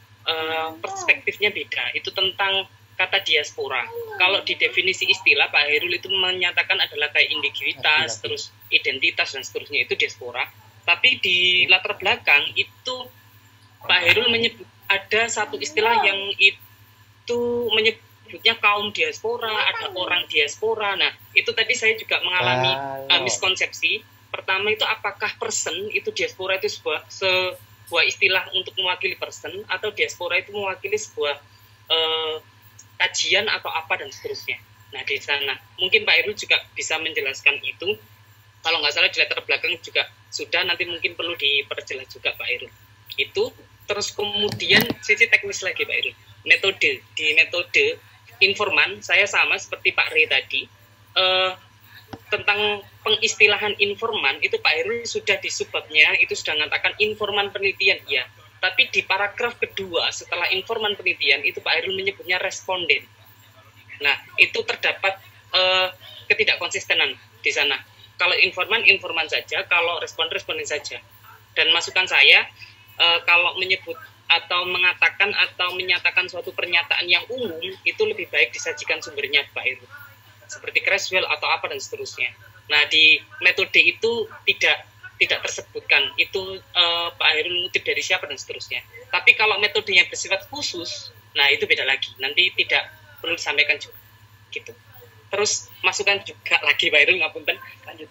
S8: perspektifnya beda. Itu tentang kata diaspora. Kalau di definisi istilah Pak Hairul itu menyatakan adalah kayak individuitas, terus identitas dan seterusnya itu diaspora. Tapi di latar belakang itu Pak Hairul menyebut ada satu istilah yang itu menyebutnya kaum diaspora, ada orang diaspora. Nah, itu tadi saya juga mengalami miskonsepsi. Pertama itu apakah person itu diaspora itu sebuah istilah untuk mewakili person, atau diaspora itu mewakili sebuah kajian atau apa dan seterusnya. Nah, di sana mungkin Pak Hairul juga bisa menjelaskan itu. Kalau nggak salah di latar belakang juga sudah, nanti mungkin perlu diperjelas juga Pak Hairul. Itu terus kemudian sisi teknis lagi Pak Hairul. Di metode informan saya sama seperti Pak Rey tadi. Tentang pengistilahan informan itu Pak Hairul sudah di subbabnya itu sudah mengatakan informan penelitian ya. Tapi di paragraf kedua setelah informan penelitian itu Pak Hairul menyebutnya responden. Nah, itu terdapat ketidakkonsistenan di sana. Kalau informan saja, kalau responden saja. Dan masukan saya, kalau menyebut atau mengatakan atau menyatakan suatu pernyataan yang umum, itu lebih baik disajikan sumbernya, Pak Heru. Seperti Creswell atau apa dan seterusnya. Nah, di metode itu tidak tersebutkan itu Pak Heru mengutip dari siapa dan seterusnya. Tapi kalau metodenya bersifat khusus, nah itu beda lagi. Nanti tidak perlu disampaikan juga. Gitu. Terus masukan juga lagi Pak Heru, ngapunten. Lanjut.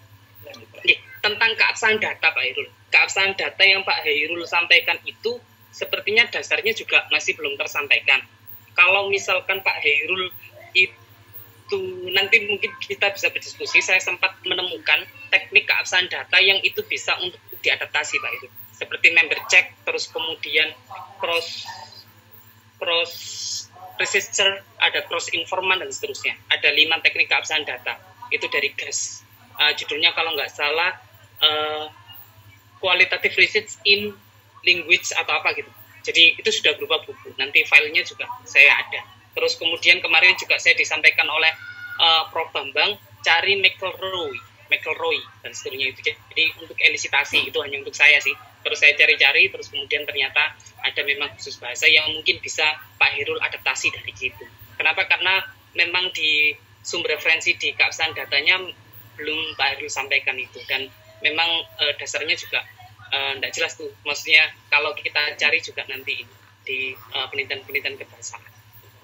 S8: Tentang keabsahan data Pak Heru. Keabsahan data yang Pak Heru sampaikan itu sepertinya dasarnya juga masih belum tersampaikan. Kalau misalkan Pak Heru itu nanti mungkin kita bisa berdiskusi, saya sempat menemukan teknik keabsahan data yang itu bisa untuk diadaptasi Pak Heru. Seperti member check, terus kemudian cross researcher, ada cross informant dan seterusnya. Ada 5 teknik keabsahan data. Itu dari GAS. Judulnya kalau nggak salah qualitative research in language atau apa gitu. Jadi itu sudah berupa buku. Nanti filenya juga saya ada. Terus kemudian kemarin juga saya disampaikan oleh Prof. Bambang, cari McElroy dan seterusnya itu. Jadi untuk elisitasi itu hanya untuk saya sih. Terus saya cari-cari, terus kemudian ternyata ada memang khusus bahasa yang mungkin bisa Pak Herul adaptasi dari situ. Kenapa? Karena memang di sumber referensi di keabsahan datanya belum Pak Herul sampaikan itu. Dan memang dasarnya juga tidak jelas tuh. Maksudnya kalau kita cari juga nanti di penelitian-penelitian kebahasaan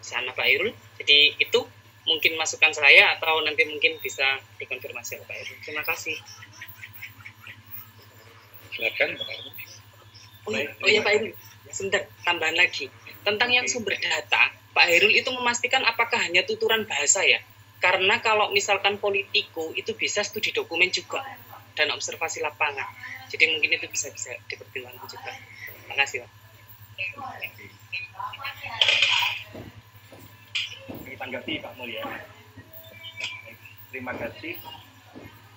S8: sana Pak Herul. Jadi itu mungkin masukan saya atau nanti mungkin bisa dikonfirmasi oleh Pak Herul. Terima kasih.
S1: Silakan.
S8: Oh ya Pak Herul, sebentar tambahan lagi tentang yang sumber data. Pak Herul itu memastikan apakah hanya tuturan bahasa ya? Karena kalau misalkan Politico itu bisa studi dokumen juga dan observasi lapangan. Jadi mungkin itu bisa dipertimbangkan juga. Terima kasih Pak.
S2: Tanggapi Pak Mulya. Terima kasih.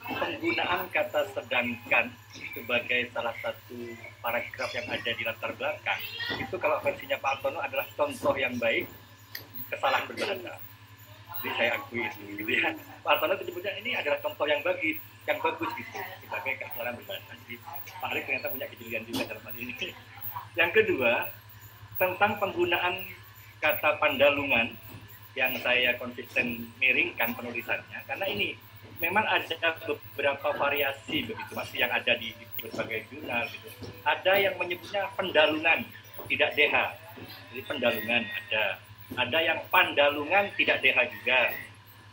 S2: Penggunaan kata sedangkan sebagai salah satu paragraf yang ada di latar belakang itu kalau versinya Pak Altono adalah contoh yang baik kesalahan berbahasa. Jadi saya akui itu gitu ya. Pak Altono menyebutnya ini adalah contoh yang bagus gitu sebagai kesalahan berbahasa. Jadi Pak Arif ternyata punya kejelian juga dalam hal ini. Yang kedua, tentang penggunaan kata pandalungan yang saya konsisten miringkan penulisannya, karena ini memang ada beberapa variasi begitu Mas yang ada di berbagai jurnal gitu. Ada yang menyebutnya pendalungan tidak DH, jadi pendalungan ada yang pandalungan tidak DH juga.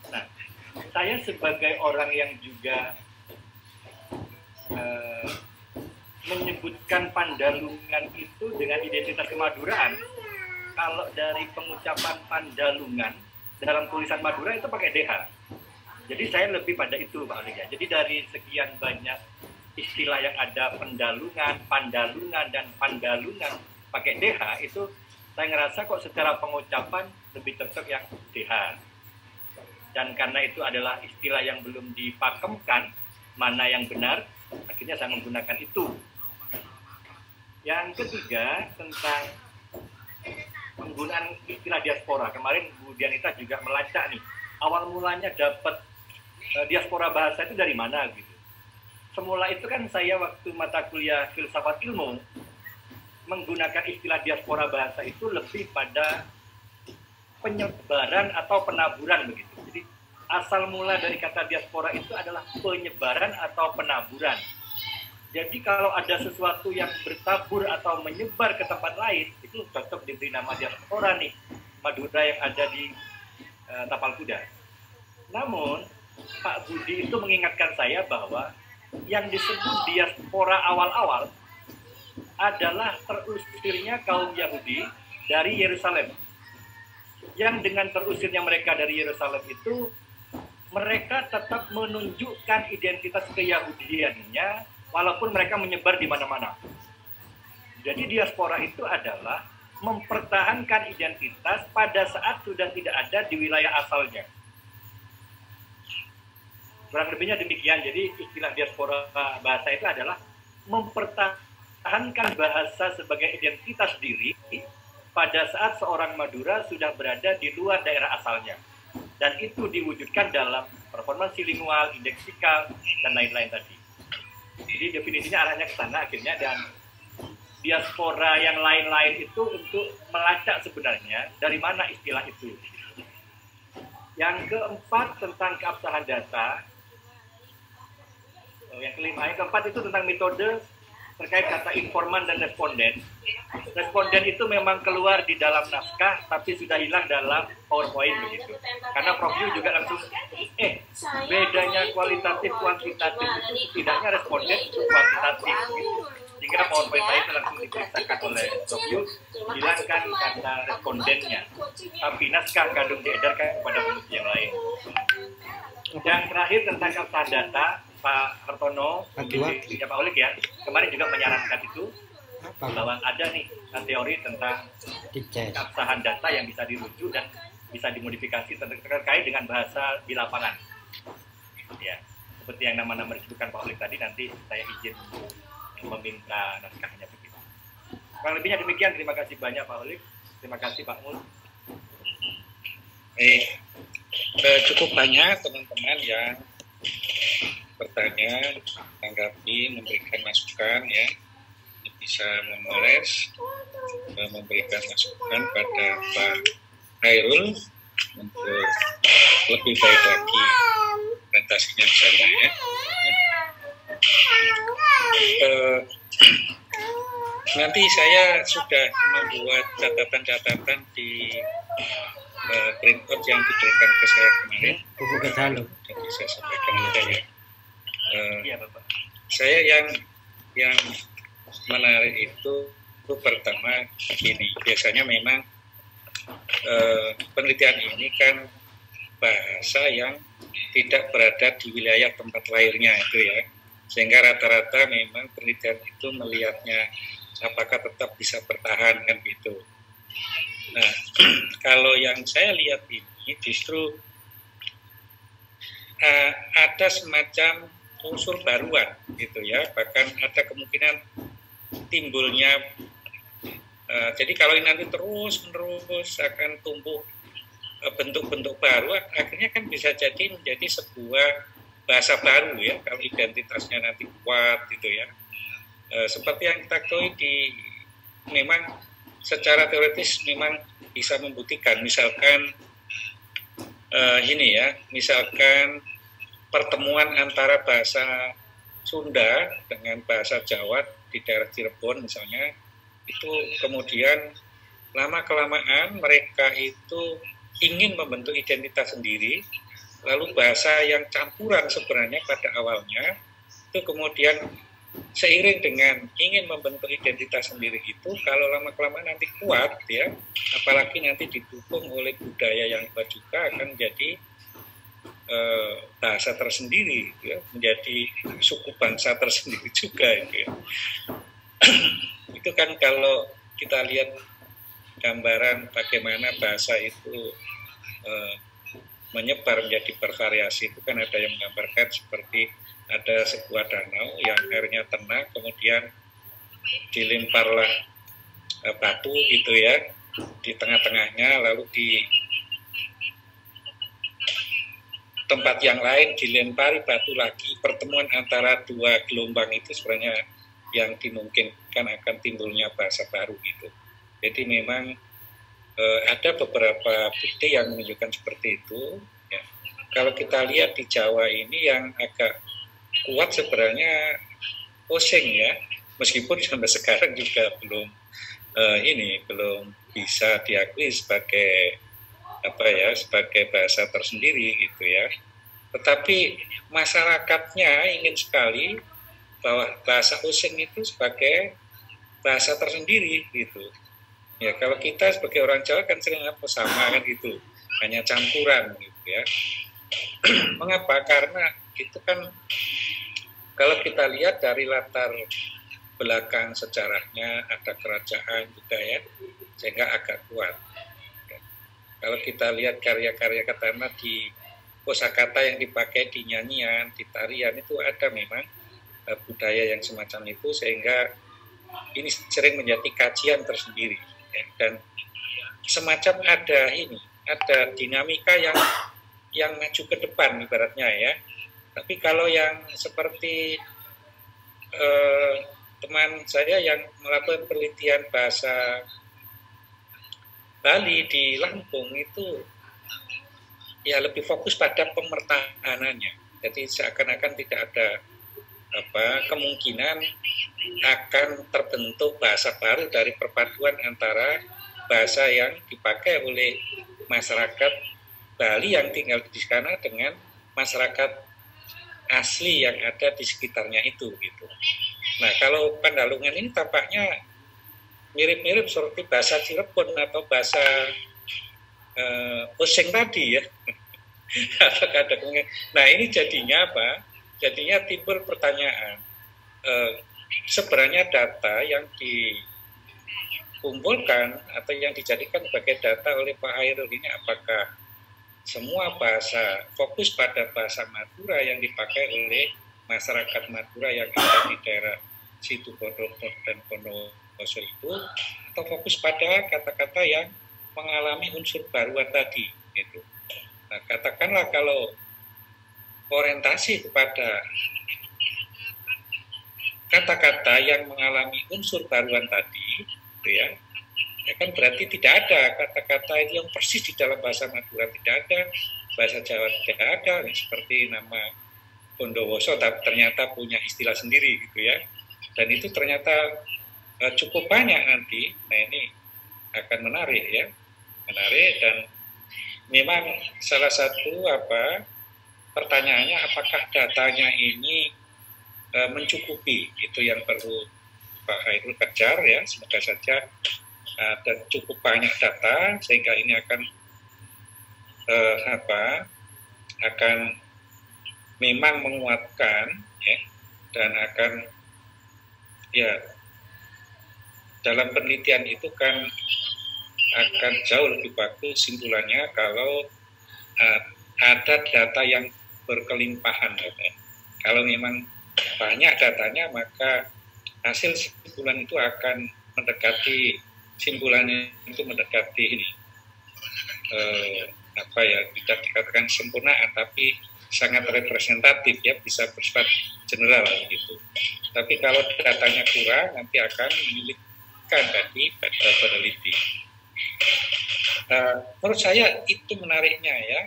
S2: Nah, saya sebagai orang yang juga menyebutkan pandalungan itu dengan identitas kemaduraan. Kalau dari pengucapan pandalungan dalam tulisan Madura itu pakai DH. Jadi saya lebih pada itu Pak Ali ya. Jadi dari sekian banyak istilah yang ada pendalungan, pandalungan, dan pandalungan pakai DH itu saya ngerasa kok secara pengucapan lebih cocok yang DH. Dan karena itu adalah istilah yang belum dipakemkan mana yang benar, akhirnya saya menggunakan itu. Yang ketiga tentang penggunaan istilah diaspora. Kemarin Bu Dianita juga melacak nih. Awal mulanya dapat diaspora bahasa itu dari mana gitu. Semula itu kan saya waktu mata kuliah filsafat ilmu menggunakan istilah diaspora bahasa itu lebih pada penyebaran atau penaburan begitu. Jadi asal mula dari kata diaspora itu adalah penyebaran atau penaburan. Jadi kalau ada sesuatu yang bertabur atau menyebar ke tempat lain, itu cocok diberi nama diaspora nih, Madura yang ada di Tapal Kuda. Namun, Pak Budi itu mengingatkan saya bahwa yang disebut diaspora awal-awal adalah terusirnya kaum Yahudi dari Yerusalem. Yang dengan terusirnya mereka dari Yerusalem itu, mereka tetap menunjukkan identitas keyahudiannya, walaupun mereka menyebar di mana-mana. Jadi diaspora itu adalah mempertahankan identitas pada saat sudah tidak ada di wilayah asalnya. Kurang lebihnya demikian. Jadi istilah diaspora bahasa itu adalah mempertahankan bahasa sebagai identitas diri pada saat seorang Madura sudah berada di luar daerah asalnya. Dan itu diwujudkan dalam performansi lingual, indeksikal, dan lain-lain tadi. Jadi definisinya arahnya ke sana akhirnya, dan diaspora yang lain-lain itu untuk melacak sebenarnya dari mana istilah itu. Yang keempat tentang keabsahan data. Yang kelima, yang keempat itu tentang metode terkait kata informan dan responden. Responden itu memang keluar di dalam naskah, tapi sudah hilang dalam PowerPoint begitu. Karena Prof. Yu juga langsung, bedanya kualitatif kuantitatif itu setidaknya responden itu kuantitatif. Gitu. Sehingga PowerPoint saya itu langsung diperintahkan oleh Prof. Yu, hilangkan kata respondennya. Tapi naskah kandung diedarkan kepada peneliti yang lain. Yang terakhir tentang keabsahan data, Pak Hartono, ya Pak Olik ya, kemarin juga menyarankan itu bahwa ada nih teori tentang keabsahan data yang bisa dirujuk dan bisa dimodifikasi terkait dengan bahasa di lapangan. Ya, seperti yang nama-nama disebutkan Pak Olik tadi, nanti saya izin meminta naskahnya begitu. Kurang lebihnya demikian. Terima kasih banyak Pak Olik. Terima kasih Pak Mul.
S1: Cukup banyak teman-teman yang bertanya, tanggapi, memberikan masukan ya, bisa memoles, memberikan masukan pada Pak Hairul untuk lebih baik lagi presentasinya di sana ya. Nanti saya sudah membuat catatan-catatan di printout yang diberikan ke saya kemarin. Jadi saya sampaikan aja ya. Saya yang menarik itu pertama gini, biasanya memang penelitian ini kan bahasa yang tidak berada di wilayah tempat lahirnya itu ya, sehingga rata-rata memang penelitian itu melihatnya apakah tetap bisa bertahan kan gitu. Nah, kalau yang saya lihat ini justru ada semacam unsur baruan gitu ya, bahkan ada kemungkinan timbulnya jadi kalau ini nanti terus-menerus akan tumbuh bentuk-bentuk baru, akhirnya kan bisa jadi menjadi sebuah bahasa baru ya, kalau identitasnya nanti kuat gitu ya. Seperti yang kita ketahui memang secara teoritis memang bisa membuktikan, misalkan ini ya, misalkan pertemuan antara bahasa Sunda dengan bahasa Jawa di daerah Cirebon misalnya, itu kemudian lama-kelamaan mereka itu ingin membentuk identitas sendiri, lalu bahasa yang campuran sebenarnya pada awalnya, itu kemudian seiring dengan ingin membentuk identitas sendiri itu, kalau lama-kelamaan nanti kuat ya, apalagi nanti didukung oleh budaya yang kuat juga, akan menjadi bahasa tersendiri ya, menjadi suku bangsa tersendiri juga gitu ya. Itu kan kalau kita lihat gambaran bagaimana bahasa itu menyebar menjadi bervariasi, itu kan ada yang menggambarkan seperti ada sebuah danau yang airnya tenang, kemudian dilemparlah batu gitu ya di tengah-tengahnya, lalu di tempat yang lain dilempari batu lagi. Pertemuan antara dua gelombang itu sebenarnya yang dimungkinkan akan timbulnya bahasa baru gitu. Jadi memang ada beberapa bukti yang menunjukkan seperti itu ya. Kalau kita lihat di Jawa ini yang agak kuat sebenarnya Osing ya, meskipun sampai sekarang juga belum belum bisa diakui sebagai sebagai bahasa tersendiri gitu ya. Tetapi masyarakatnya ingin sekali bahwa bahasa Osing itu sebagai bahasa tersendiri gitu. Ya, kalau kita sebagai orang Jawa kan sering sama kan gitu, hanya campuran gitu ya. Mengapa? Karena itu kan kalau kita lihat dari latar belakang sejarahnya, ada kerajaan juga ya, sehingga agak kuat. Kalau kita lihat karya-karya Ketana di kosakata yang dipakai di nyanyian, di tarian, itu ada memang budaya yang semacam itu, sehingga ini sering menjadi kajian tersendiri ya. Dan semacam ada dinamika yang maju ke depan ibaratnya ya. Tapi kalau yang seperti teman saya yang melakukan penelitian bahasa Bali di Lampung itu ya lebih fokus pada pemertahanannya. Jadi seakan-akan tidak ada kemungkinan akan terbentuk bahasa baru dari perpaduan antara bahasa yang dipakai oleh masyarakat Bali yang tinggal di sana dengan masyarakat asli yang ada di sekitarnya itu gitu. Nah, kalau Pandalungan ini tampaknya mirip-mirip seperti bahasa Cirebon atau bahasa Oseng tadi ya. Nah, ini jadinya apa? Jadinya timbul pertanyaan, sebenarnya data yang dikumpulkan atau yang dijadikan sebagai data oleh Pak Hairul ini apakah semua bahasa fokus pada bahasa Madura yang dipakai oleh masyarakat Madura yang ada di daerah Situbondo dan Bondowoso itu, atau fokus pada kata-kata yang mengalami unsur baruan tadi itu. Nah, katakanlah kalau orientasi kepada kata-kata yang mengalami unsur baruan tadi, gitu ya kan berarti tidak ada kata-kata itu yang persis di dalam bahasa Madura, tidak ada, bahasa Jawa tidak ada, seperti nama Bondowoso ternyata punya istilah sendiri gitu ya, dan itu ternyata cukup banyak nanti. Nah, ini akan menarik ya, menarik, dan memang salah satu pertanyaannya apakah datanya ini mencukupi, itu yang perlu Pak Hairul kejar ya. Semoga saja ada cukup banyak data sehingga ini akan akan memang menguatkan ya, dan akan ya dalam penelitian itu kan akan jauh lebih bagus simpulannya kalau ada data yang berkelimpahan datanya. Kalau memang banyak datanya, maka hasil simpulan itu akan mendekati, simpulannya itu mendekati ini tidak dikatakan sempurnaan, tapi sangat representatif ya, bisa bersifat general gitu. Tapi kalau datanya kurang, nanti akan menyulitkan bagi peneliti. Menurut saya itu menariknya ya,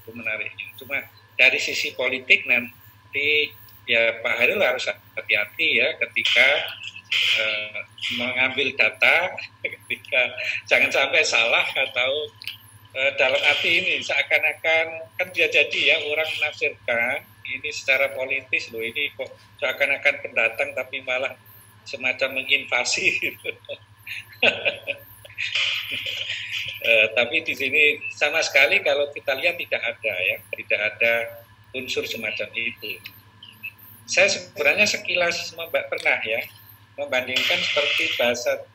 S1: itu menariknya. Cuma dari sisi politik nanti ya Pak Hairul harus hati-hati ya ketika mengambil data, ketika jangan sampai salah atau dalam arti ini seakan-akan kan bisa jadi ya orang menafsirkan ini secara politis loh, ini kok seakan-akan pendatang tapi malah semacam menginvasi gitu. Tapi di sini sama sekali kalau kita lihat tidak ada ya, tidak ada unsur semacam itu. Saya sebenarnya sekilas pernah ya membandingkan seperti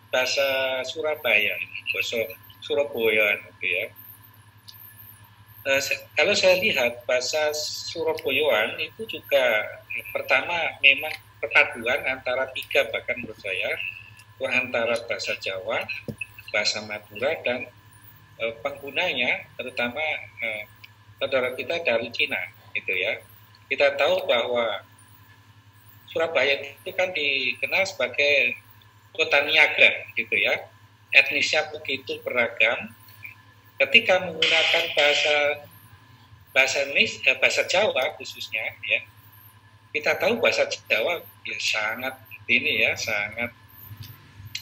S1: bahasa Surabaya, bahasa Surabaya gitu ya. Kalau saya lihat bahasa Surabayaan itu juga pertama memang perpaduan antara tiga, bahkan menurut saya itu antara bahasa Jawa, bahasa Madura, dan penggunanya terutama saudara kita dari Cina gitu ya. Kita tahu bahwa Surabaya itu kan dikenal sebagai kota niaga gitu ya, etnisnya begitu beragam. Ketika menggunakan bahasa Jawa khususnya ya, kita tahu bahasa Jawa ya sangat sangat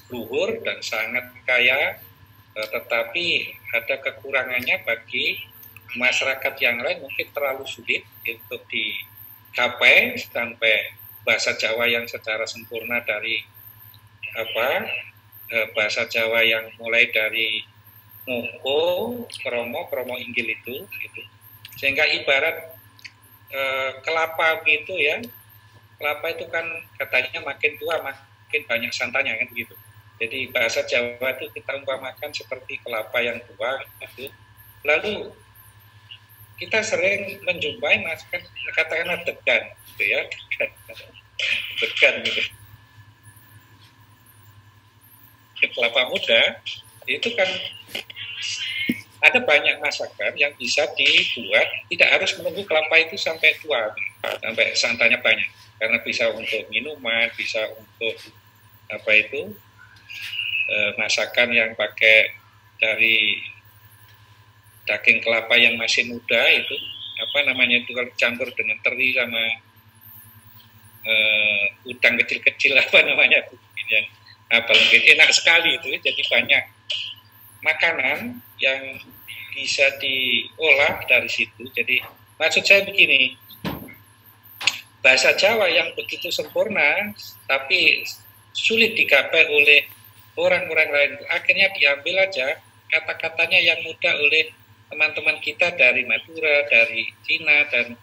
S1: luhur dan sangat kaya, tetapi ada kekurangannya bagi masyarakat yang lain, mungkin terlalu sulit untuk dicapai sampai bahasa Jawa yang secara sempurna dari bahasa Jawa yang mulai dari Ngoko, Kromo Inggil itu gitu. Sehingga ibarat kelapa gitu ya, kelapa itu kan katanya makin tua makin banyak santannya kan begitu. Jadi bahasa Jawa itu kita umpamakan seperti kelapa yang tua gitu. Lalu kita sering menjumpai katakanlah degan gitu ya, degan gitu. Kelapa muda itu kan ada banyak masakan yang bisa dibuat, tidak harus menunggu kelapa itu sampai tua, sampai santannya banyak. karena bisa untuk minuman, bisa untuk apa itu masakan yang pakai dari daging kelapa yang masih muda itu apa namanya itu kalau campur dengan teri sama udang kecil-kecil apa namanya itu yang apa mungkin enak sekali itu, jadi banyak makanan yang bisa diolah dari situ. Jadi maksud saya begini, bahasa Jawa yang begitu sempurna tapi sulit digapai oleh orang-orang lain, akhirnya diambil aja kata-katanya yang mudah oleh teman-teman kita dari Madura, dari Cina dan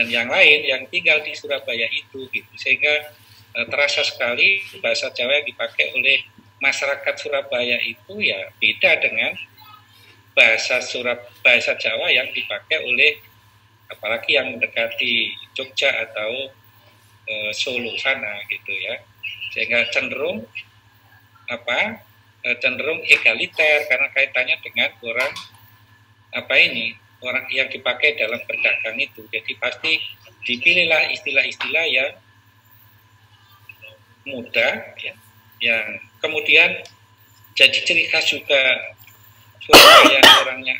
S1: yang lain yang tinggal di Surabaya itu gitu. Sehingga terasa sekali bahasa Jawa yang dipakai oleh masyarakat Surabaya itu ya beda dengan bahasa Jawa yang dipakai oleh apalagi yang mendekati Jogja atau Solo sana gitu ya. Sehingga cenderung egaliter karena kaitannya dengan orang yang dipakai dalam berdagang itu. Jadi pasti dipilihlah istilah-istilah yang mudah ya, yang kemudian jadi ciri khas juga Surabaya orangnya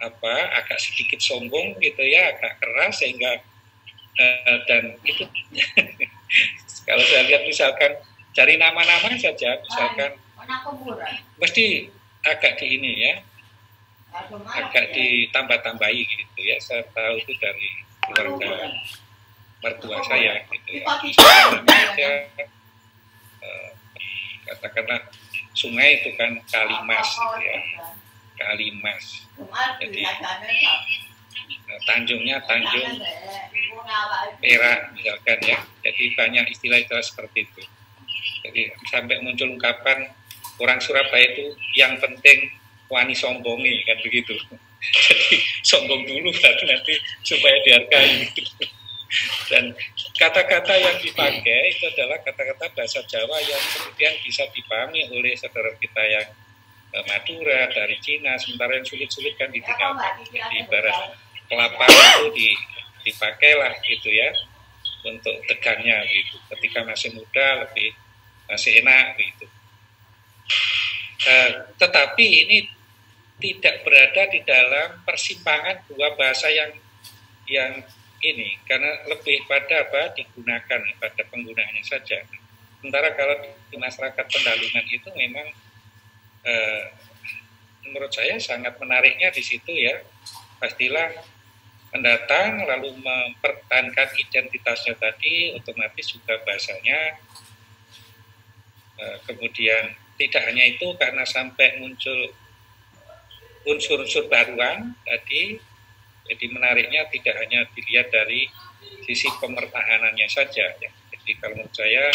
S1: agak sedikit sombong gitu ya, agak keras sehingga dan itu kalau saya lihat misalkan cari nama-nama saja misalkan mesti agak di ini ya, agak ditambah-tambahi gitu ya. Saya tahu itu dari keluarga mertua saya gitu ya. Katakanlah sungai itu kan Kalimas gitu ya, Kalimas. Jadi Tanjungnya Tanjung Perak misalkan ya. Jadi banyak istilah-istilah seperti itu. Jadi sampai muncul ungkapan orang Surabaya itu yang penting wani sombongi kan begitu. Jadi sombong dulu baru nanti supaya dihargai. Dan kata-kata yang dipakai itu adalah kata-kata bahasa Jawa yang kemudian bisa dipahami oleh saudara kita yang Madura, dari Cina, sementara yang sulit-sulit kan ditinggalkan. Jadi ibarat kelapa itu dipakailah gitu ya untuk tegangnya gitu. Ketika masih muda masih enak gitu. Tetapi ini tidak berada di dalam persimpangan dua bahasa yang ini, karena lebih pada digunakan pada penggunaannya saja. Sementara kalau di masyarakat Pendalungan itu memang menurut saya sangat menariknya di situ ya. Pastilah pendatang lalu mempertahankan identitasnya tadi, otomatis juga bahasanya. Kemudian tidak hanya itu, karena sampai muncul unsur-unsur baruan tadi, jadi menariknya tidak hanya dilihat dari sisi pemertahanannya saja ya. Jadi kalau menurut saya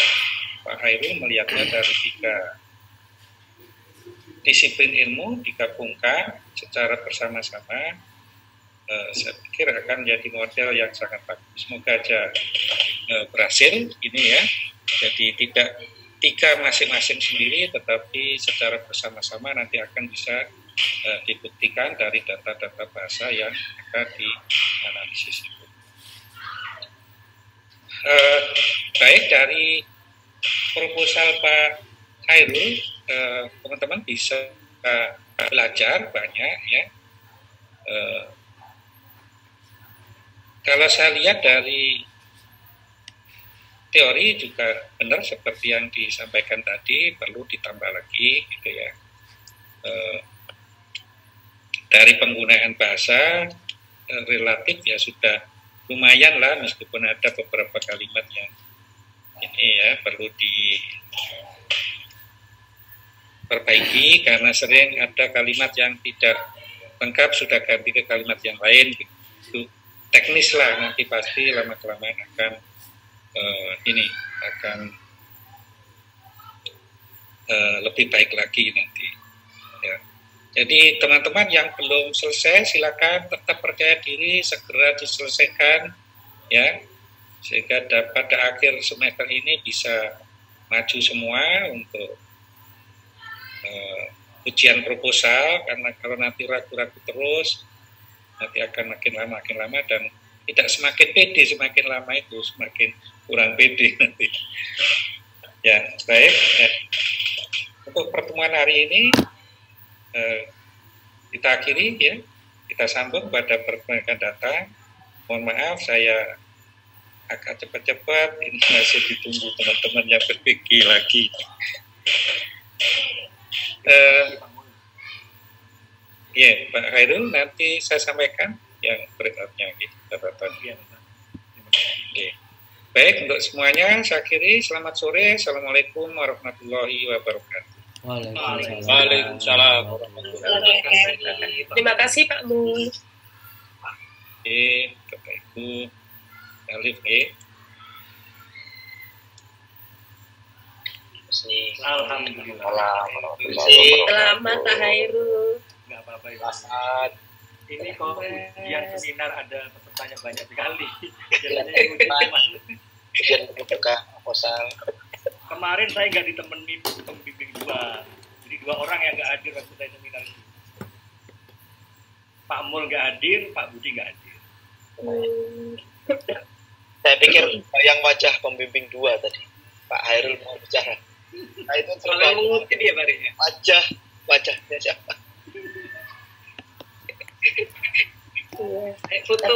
S1: Pak Hairul melihatnya dari 3 disiplin ilmu digabungkan secara bersama-sama, saya pikir akan menjadi model yang sangat bagus. Semoga aja berhasil ini ya. Jadi tidak 3 masing-masing sendiri, tetapi secara bersama-sama nanti akan bisa dibuktikan dari data-data bahasa yang akan dianalisis itu. Baik, dari proposal Pak Hairul, teman-teman bisa belajar banyak ya. Kalau saya lihat dari teori juga benar seperti yang disampaikan tadi, perlu ditambah lagi gitu ya. Dari penggunaan bahasa relatif ya sudah lumayan lah, meskipun ada beberapa kalimat yang ini ya perlu diperbaiki karena sering ada kalimat yang tidak lengkap sudah ganti ke kalimat yang lain. Itu teknis lah, nanti pasti lama-kelamaan akan lebih baik lagi nanti ya. Jadi teman-teman yang belum selesai silakan tetap percaya diri, segera diselesaikan ya, sehingga pada akhir semester ini bisa maju semua untuk ujian proposal, karena kalau nanti ragu-ragu terus nanti akan makin lama dan tidak semakin pede, semakin lama itu semakin kurang pede nanti. Ya, baik. Ya. Untuk pertemuan hari ini kita akhiri ya. Kita sambung pada pertemuan akan datang. Mohon maaf saya agak cepat-cepat, ini masih ditunggu teman-teman yang berpikir lagi. Ya, Pak Khairul, nanti saya sampaikan yang berikutnya catatan. Baik, untuk semuanya saya akhiri. Selamat sore. Assalamualaikum warahmatullahi wabarakatuh.
S6: Waalaikumsalam warahmatullahi wabarakatuh.
S9: Terima kasih Pak Mul.
S1: Oke, Bapak Ibu, Alif
S2: Alhamdulillah.
S9: Selamat Pak Hairul.
S2: Nggak apa-apa ya. Ini kalau ujian seminar ada pesertanya banyak sekali.
S7: Ujian membuka proposal.
S2: Kemarin saya nggak ditemenin pembimbing dua. Jadi 2 orang yang nggak hadir waktu saya seminar itu. Pak Mul nggak hadir, Pak Budi nggak hadir.
S7: Saya pikir yang wajah pembimbing 2 tadi. Pak Hairul mau bicara. Nah itu
S8: Kalau mengutip ya Pak ya.
S7: Wajahnya siapa?
S8: Foto.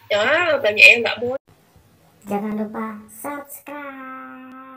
S9: Ya banyak yang nggak mau.
S10: Jangan lupa subscribe.